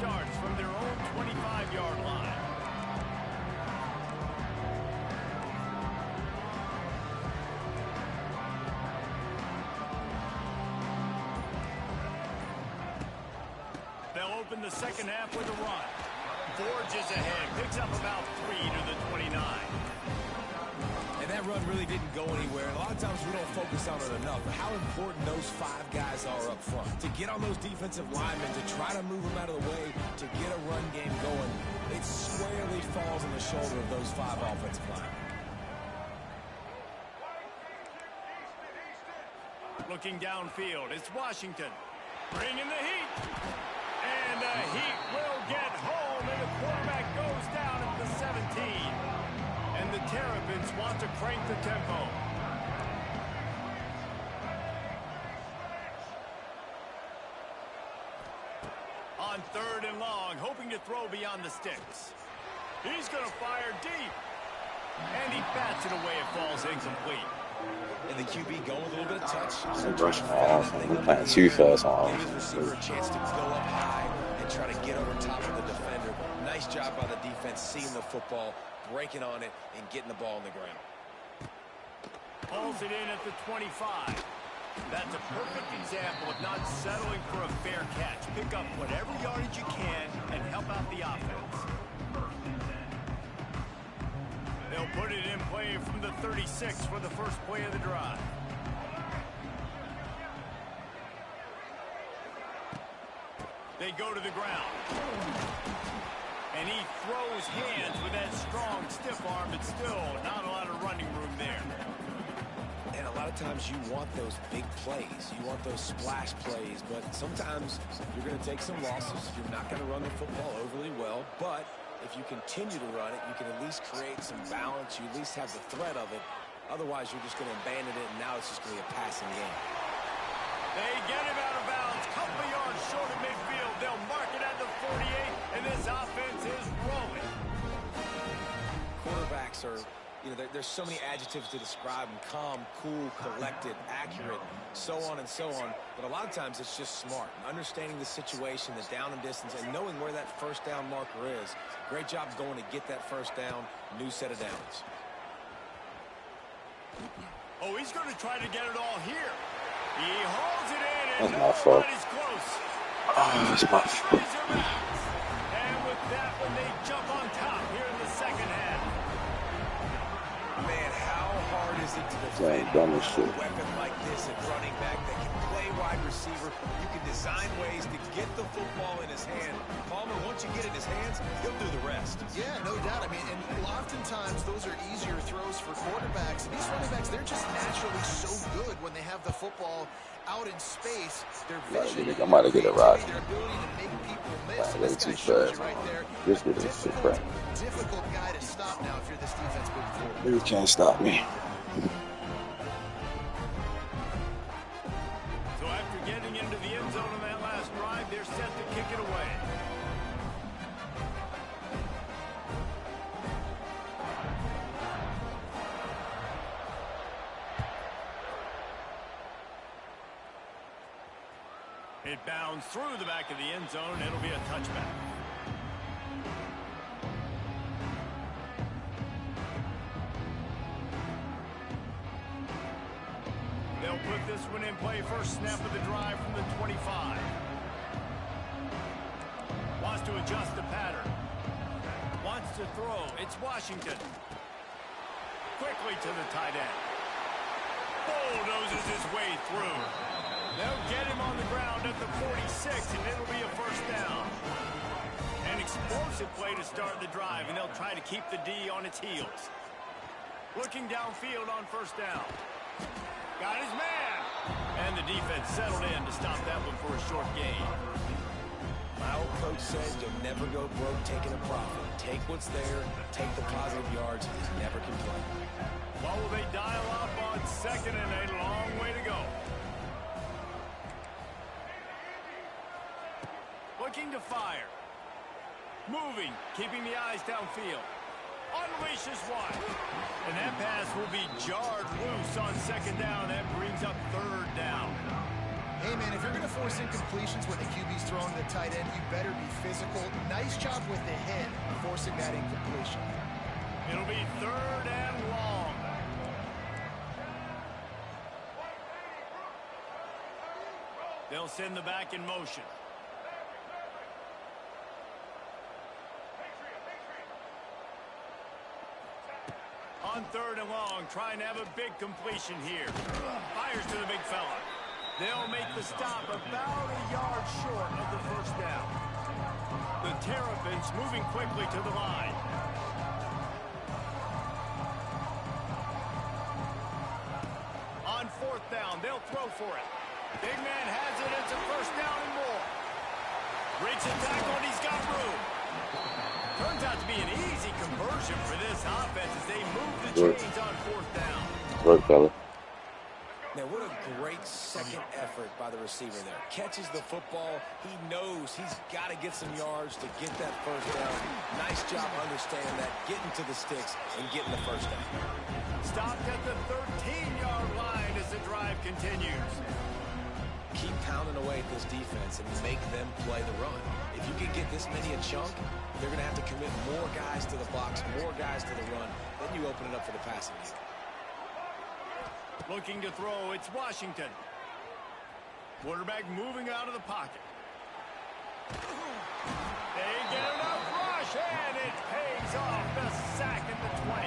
starts from their own 25-yard line. They'll open the second half with a run. Forges ahead, picks up about 3 to the 29. And that run really didn't go anywhere. And a lot of times we don't focus on it enough. But how important those 5 guys are up front. To get on those defensive linemen, to try to move them out of the way, to get a run game going, it squarely falls on the shoulder of those 5 offensive linemen. Looking downfield, it's Washington. Bringing the heat. And the heat will get home, and the quarterback goes down at the 17. And the Terrapins want to crank the tempo. On 3rd and long, hoping to throw beyond the sticks. He's going to fire deep. And he bats it away. It falls incomplete. And the QB going with a little bit of touch. I'm brushing my ass. We're playing too fast on Give his receiver a chance to go up high and try to get over top of the defender. Nice job by the defense seeing the football, breaking on it, and getting the ball on the ground. Pulls it in at the 25. That's a perfect example of not settling for a fair catch. Pick up whatever yardage you can and help out the offense. They'll put it in play from the 36 for the first play of the drive. They go to the ground. And he throws hands with that strong, stiff arm, but still not a lot of running room there. And a lot of times you want those big plays. You want those splash plays, but sometimes you're going to take some losses. You're not going to run the football overly well, but if you continue to run it, you can at least create some balance. You at least have the threat of it. Otherwise, you're just going to abandon it, and now it's just going to be a passing game. They get him out of bounds. Couple of yards short of midfield. They'll mark it at the 48, and this offense is rolling. Quarterbacks are, there's so many adjectives to describe them. Calm, cool, collected, accurate, so on and so on. But a lot of times it's just smart. Understanding the situation, the down and distance, and knowing where that first down marker is. Great job going to get that first down. New set of downs. Oh, he's going to try to get it all here. He holds it in, and that's my fault. nobody's close. Oh, that's my fault. And with that one, they jump on top here in the second half. Man, how hard is it to Playing defend dumb a as shit. weapon like this at running back that can play wide receiver? You can design ways to get the football in his hand. Palmer, once you get it in his hands, he'll do the rest. Yeah, no doubt. I mean, and oftentimes those are easier throws for quarterbacks. And these running backs, they're just naturally so good when they have the football out in space. Their vision, I might have get it right. their ability to make people miss. Wow, And this that's guy too shows fast. you right there. This dude is too fast. Difficult guy to stop now if you're this defense moving forward. You can't stop me. So after getting into the end zone on that last drive, they're set to kick it away. It bounds through the back of the end zone. It'll be a touchback. They'll put this one in play. First snap of the drive from the 25. Wants to adjust the pattern. Wants to throw. It's Washington. Quickly to the tight end. Bulldozes his way through. They'll get him on the ground at the 46, and it'll be a first down. An explosive play to start the drive, and they'll try to keep the D on its heels. Looking downfield on first down. Got his man. And the defense settled in to stop that one for a short gain. My old coach said you'll never go broke taking a profit. Take what's there, take the positive yards, and never complain. What will they dial up on second and a long way to go? Looking to fire. Moving, keeping the eyes downfield. Unleashes one. And that pass will be jarred loose on second down. That brings up third down. Hey, man, if you're going to force incompletions when the QB's throwing the tight end, you better be physical. Nice job with the hit, forcing that incompletion. It'll be 3rd and long. They'll send the back in motion. On 3rd and long, trying to have a big completion here. Fires to the big fella. They'll make the stop about a yard short of the first down. The Terrapins moving quickly to the line. On 4th down, they'll throw for it. Big man has it. It's a first down and more. Breaks a tackle, and he's got room. Turns out to be an easy conversion for this offense as they move the chains on 4th down. Work, fella. Now, what a great second effort by the receiver there. Catches the football. He knows he's got to get some yards to get that first down. Nice job understanding that, getting to the sticks and getting the first down. Stopped at the 13-yard line as the drive continues. Keep pounding away at this defense and make them play the run. If you can get this many a chunk, they're going to have to commit more guys to the box, more guys to the run. Then you open it up for the passing game. Looking to throw, it's Washington. Quarterback moving out of the pocket. They get enough rush, and it pays off. The sack at the 20.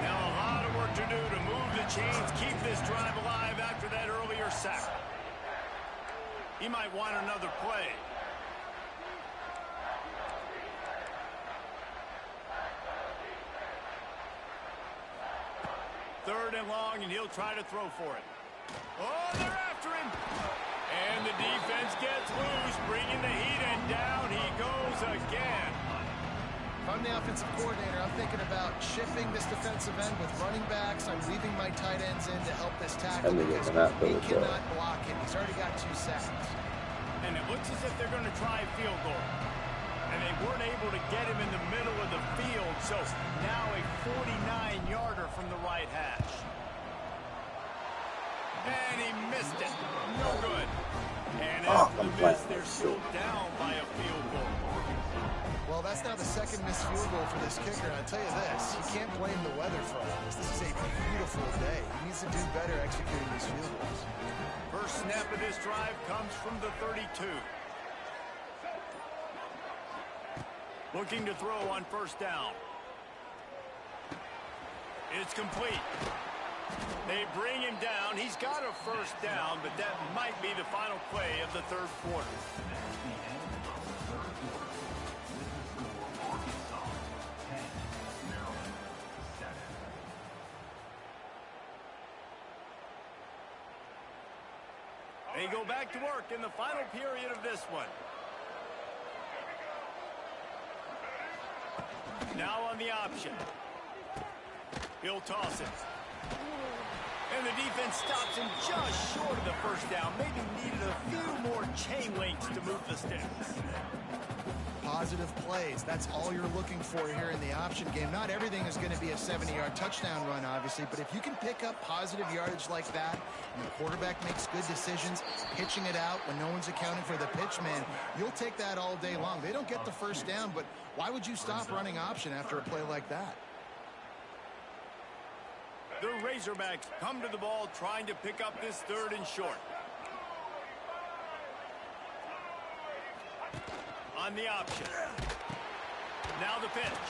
Now a lot of work to do to move the chains, keep this drive alive after that earlier sack. He might want another play. Third and long, and he'll try to throw for it. Oh, they're after him. And the defense gets loose, bringing the heat, and down he goes again. If I'm the offensive coordinator, I'm thinking about shifting this defensive end with running backs. I'm leaving my tight ends in to help this tackle because he cannot block him. He's already got 2 sacks. And it looks as if they're going to try a field goal. And they weren't able to get him in the middle of the field, so now a 49-yarder from the right hash. And he missed it. No good. And after the miss, they're still down by a field goal. Well, that's now the 2nd missed field goal for this kicker. And I'll tell you this, you can't blame the weather for all this. This is a beautiful day. He needs to do better executing these field goals. First snap of this drive comes from the 32. Looking to throw on 1st down. It's complete. They bring him down. He's got a first down, but that might be the final play of the 3rd quarter. They go back to work in the final period of this one. Now on the option. He'll toss it. And the defense stops him just short of the first down. Maybe needed a few more chain links to move the sticks. Positive plays. That's all you're looking for here in the option game. Not everything is going to be a 70-yard touchdown run, obviously, but if you can pick up positive yardage like that, and the quarterback makes good decisions, pitching it out when no one's accounting for the pitch man, you'll take that all day long. They don't get the first down, but why would you stop running option after a play like that? The Razorbacks come to the ball trying to pick up this 3rd and short. On the option. Now the pitch.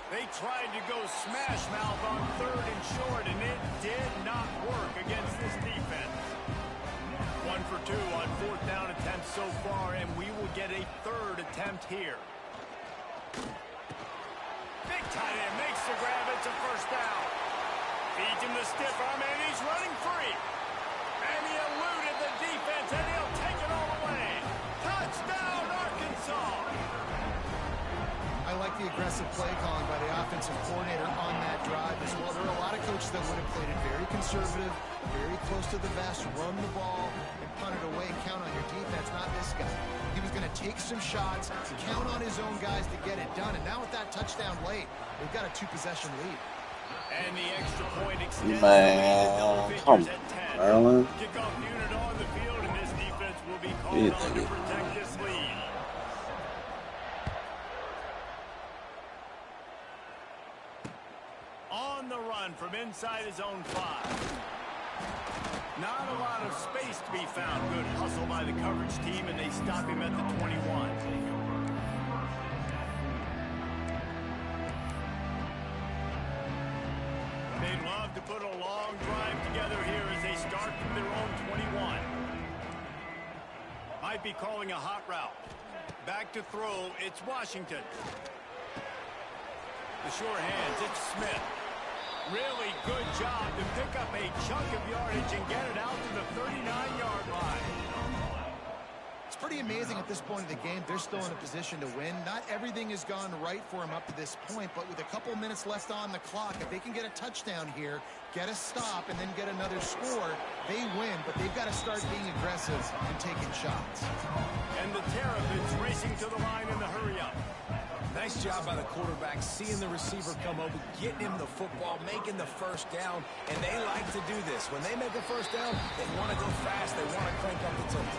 They tried to go smash mouth on 3rd and short, and it did not work against this defense. 1 for 2 on 4th down attempts so far, and we will get a 3rd attempt here. Big tight end makes the grab. It's a first down. Feeds him the stiff arm, and he's running free. And he eluded the defense, and he'll take it all away. Touchdown, Arkansas! I like the aggressive play calling by the offensive coordinator on that drive as well. There are a lot of coaches that would have played it very conservative, very close to the vest, run the ball, and punt it away and count on your defense, not this guy. He was going to take some shots, count on his own guys to get it done, and now with that touchdown late, they've got a 2-possession lead. And the extra point extends Man, the come at 10. on. Kickoff unit on the field, and this defense hold on to protect this lead. On the run from inside his own 5. Not a lot of space to be found. Good hustle by the coverage team, and they stop him at the 21. They'd love to put a long drive together here as they start from their own 21. Might be calling a hot route. Back to throw, it's Washington. The sure hands, it's Smith. Really good job to pick up a chunk of yardage and get it out to the 39-yard line. It's pretty amazing at this point of the game. They're still in a position to win. Not everything has gone right for them up to this point, but with a couple minutes left on the clock, if they can get a touchdown here, get a stop, and then get another score, they win, but they've got to start being aggressive and taking shots. And the Terrapins racing to the line in the hurry-up. Nice job by the quarterback, seeing the receiver come over, getting him the football, making the first down, and they like to do this. When they make a first down, they want to go fast, they want to crank up the tempo.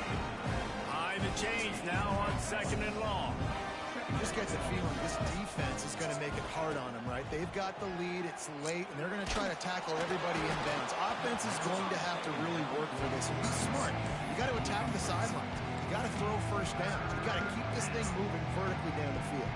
High to change now on 2nd and long. You just get the feeling this defense is going to make it hard on them, right? They've got the lead, it's late, and they're going to try to tackle everybody inbounds. Offense is going to have to really work for this. And be smart. You got to attack the sidelines. You got to throw first downs. You got to keep this thing moving vertically down the field.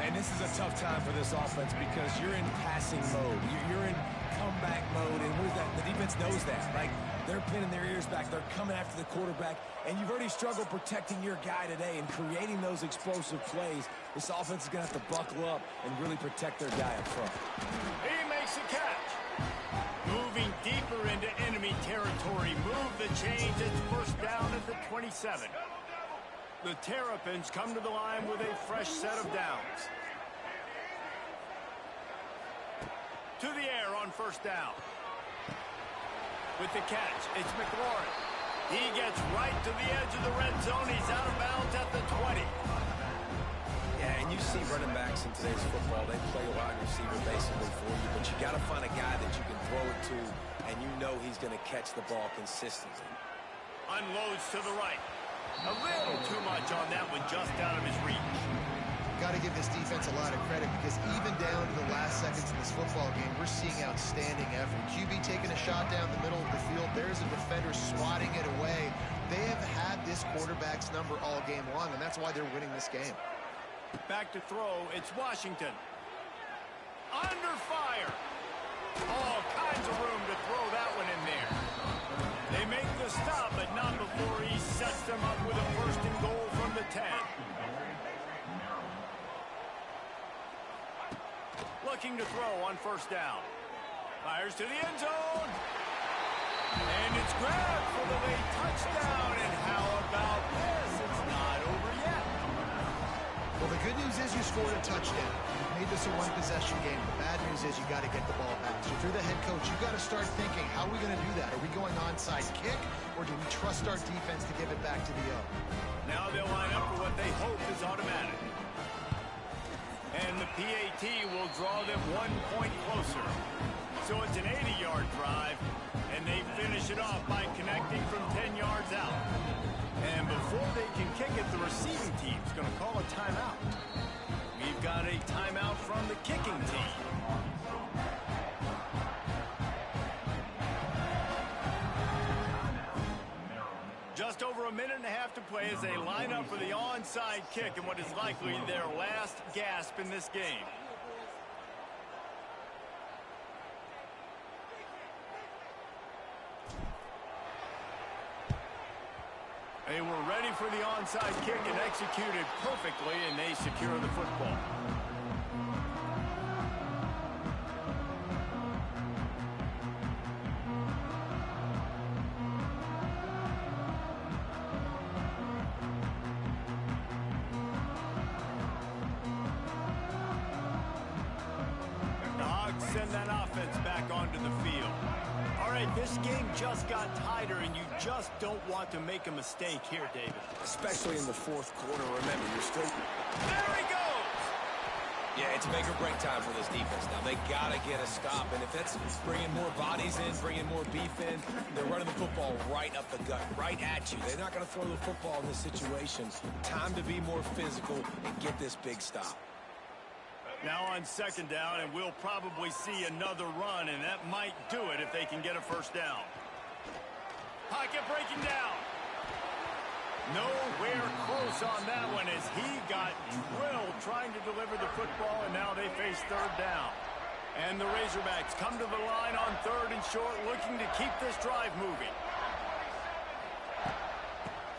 And this is a tough time for this offense because you're in passing mode. You're in comeback mode, and what is that? The defense knows that. Like, they're pinning their ears back. They're coming after the quarterback, and you've already struggled protecting your guy today and creating those explosive plays. This offense is going to have to buckle up and really protect their guy up front. He makes a catch. Moving deeper into enemy territory. Move the change. It's first down at the 27. The Terrapins come to the line with a fresh set of downs. To the air on first down. With the catch, it's McLaurin. He gets right to the edge of the red zone. He's out of bounds at the 20. Yeah, and you see running backs in today's football, they play a wide receiver basically for you, but you got to find a guy that you can throw it to, and you know he's going to catch the ball consistently. Unloads to the right. A little too much on that one, just out of his reach. Got to give this defense a lot of credit because even down to the last seconds in this football game, we're seeing outstanding effort. QB taking a shot down the middle of the field. There's a defender swatting it away. They have had this quarterback's number all game long, and that's why they're winning this game. Back to throw, it's Washington. Under fire. All kinds of room to throw that one in there. They make the stop, but not before he sets them up with a first and goal from the 10. Looking to throw on first down. Fires to the end zone. And it's grabbed for the late touchdown. And how about this? It's not over yet. Well, the good news is you scored a touchdown. You made this a one-possession game. The bad news is you got to get the ball back. So if you're the head coach, you got to start thinking, how are we going to do that? Are we going onside kick, or do we trust our defense to give it back to the O? Now they'll line up for what they hope is automatic. And the PAT will draw them 1 point closer. So it's an 80-yard drive, and they finish it off by connecting from 10 yards out. And before they can kick it, the receiving team's going to call a timeout. We've got a timeout from the kicking team. Just over a minute and a half to play as they line up for the onside kick and what is likely their last gasp in this game. They were ready for the onside kick and executed perfectly, and they secure the football. Send that offense back onto the field. All right, this game just got tighter, and you just don't want to make a mistake here, David. Especially in the fourth quarter. Remember, you're still... There he goes! Yeah, it's make or break time for this defense. Now, they got to get a stop. And if that's bringing more bodies in, bringing more beef in, they're running the football right up the gut, right at you. They're not going to throw the football in this situation. Time to be more physical and get this big stop. Now on second down, and we'll probably see another run, and that might do it if they can get a first down. Pocket breaking down. Nowhere close on that one as he got drilled trying to deliver the football, and now they face third down. And the Razorbacks come to the line on third and short, looking to keep this drive moving.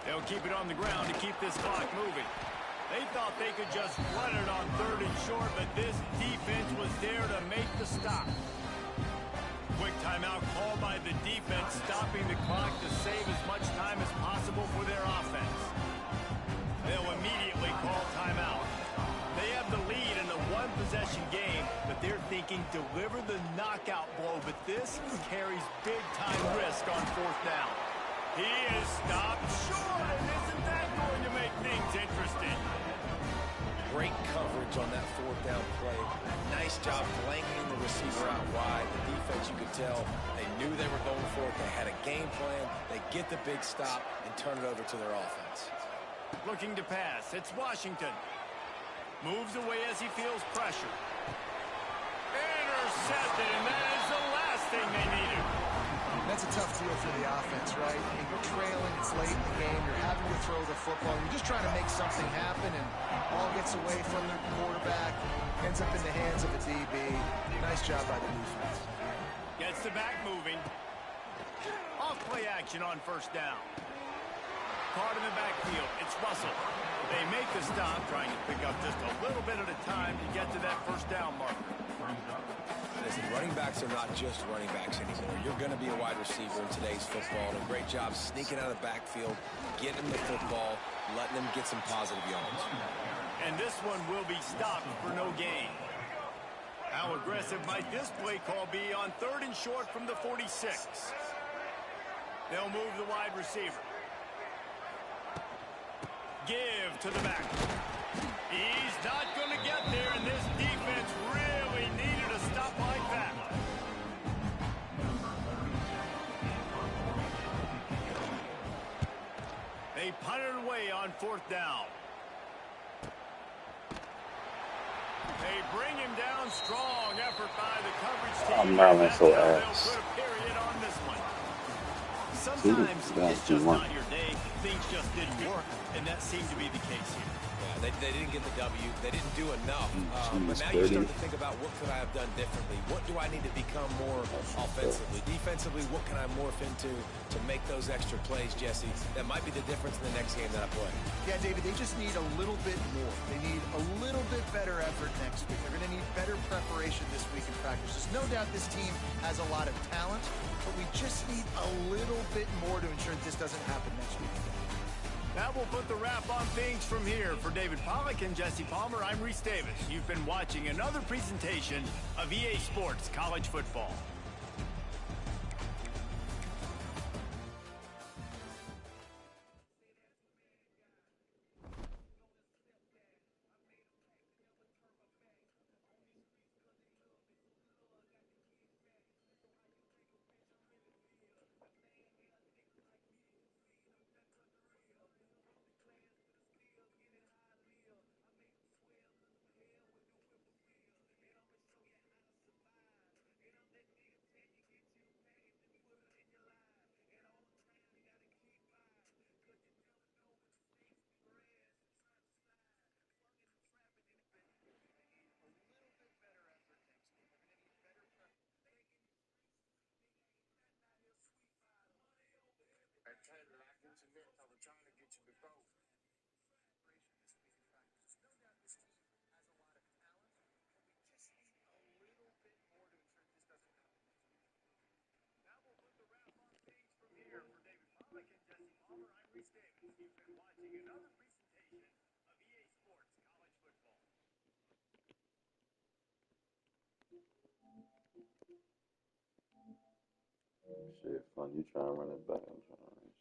They'll keep it on the ground to keep this clock moving. They thought they could just run it on third and short, but this defense was there to make the stop. Quick timeout called by the defense, stopping the clock to save as much time as possible for their offense. They'll immediately call timeout. They have the lead in a one-possession game, but they're thinking deliver the knockout blow, but this carries big-time risk on fourth down. He is stopped short, and isn't that going to make things interesting? Great coverage on that fourth down play. Nice job blanketing the receiver out wide. The defense, you could tell, they knew they were going for it. They had a game plan. They get the big stop and turn it over to their offense. Looking to pass. It's Washington. Moves away as he feels pressure. Intercepted, and that is the last thing they needed. That's a tough deal for the offense, right? I mean, you're trailing, it's late in the game, you're having to throw the football, you're just trying to make something happen, and ball gets away from the quarterback, ends up in the hands of a DB. Nice job by the defense. Gets the back moving. Off play action on first down. Caught in the backfield. It's Russell. They make the stop, trying to pick up just a little bit at a time to get to that first down marker. Listen, running backs are not just running backs anymore. You're going to be a wide receiver in today's football. And a great job sneaking out of the backfield, getting the football, letting them get some positive yards. And this one will be stopped for no gain. How aggressive might this play call be on third and short from the 46? They'll move the wide receiver. Give to the back. He's not going to get there, and this defense really needed a stop like that. They punt it away on fourth down. They bring him down. Strong effort by the coverage team. I'm not That's so how they'll ass. put a period on this one. Sometimes it's just not your day. Things just didn't work, and that seemed to be the case here. Yeah, they didn't get the W. They didn't do enough. But now you start to think about what could I have done differently? What do I need to become more offensively? Defensively, what can I morph into to make those extra plays, Jesse? That might be the difference in the next game that I play. Yeah, David, they just need a little bit more. They need a little bit better effort next week. They're going to need better preparation this week in practice. There's no doubt this team has a lot of talent, but we just need a little bit more to ensure that this doesn't happen next week. That will put the wrap on things from here. For David Pollack and Jesse Palmer, I'm Reese Davis. You've been watching another presentation of EA Sports College Football. Shit, fun. You try to run it back. I'm trying to run it.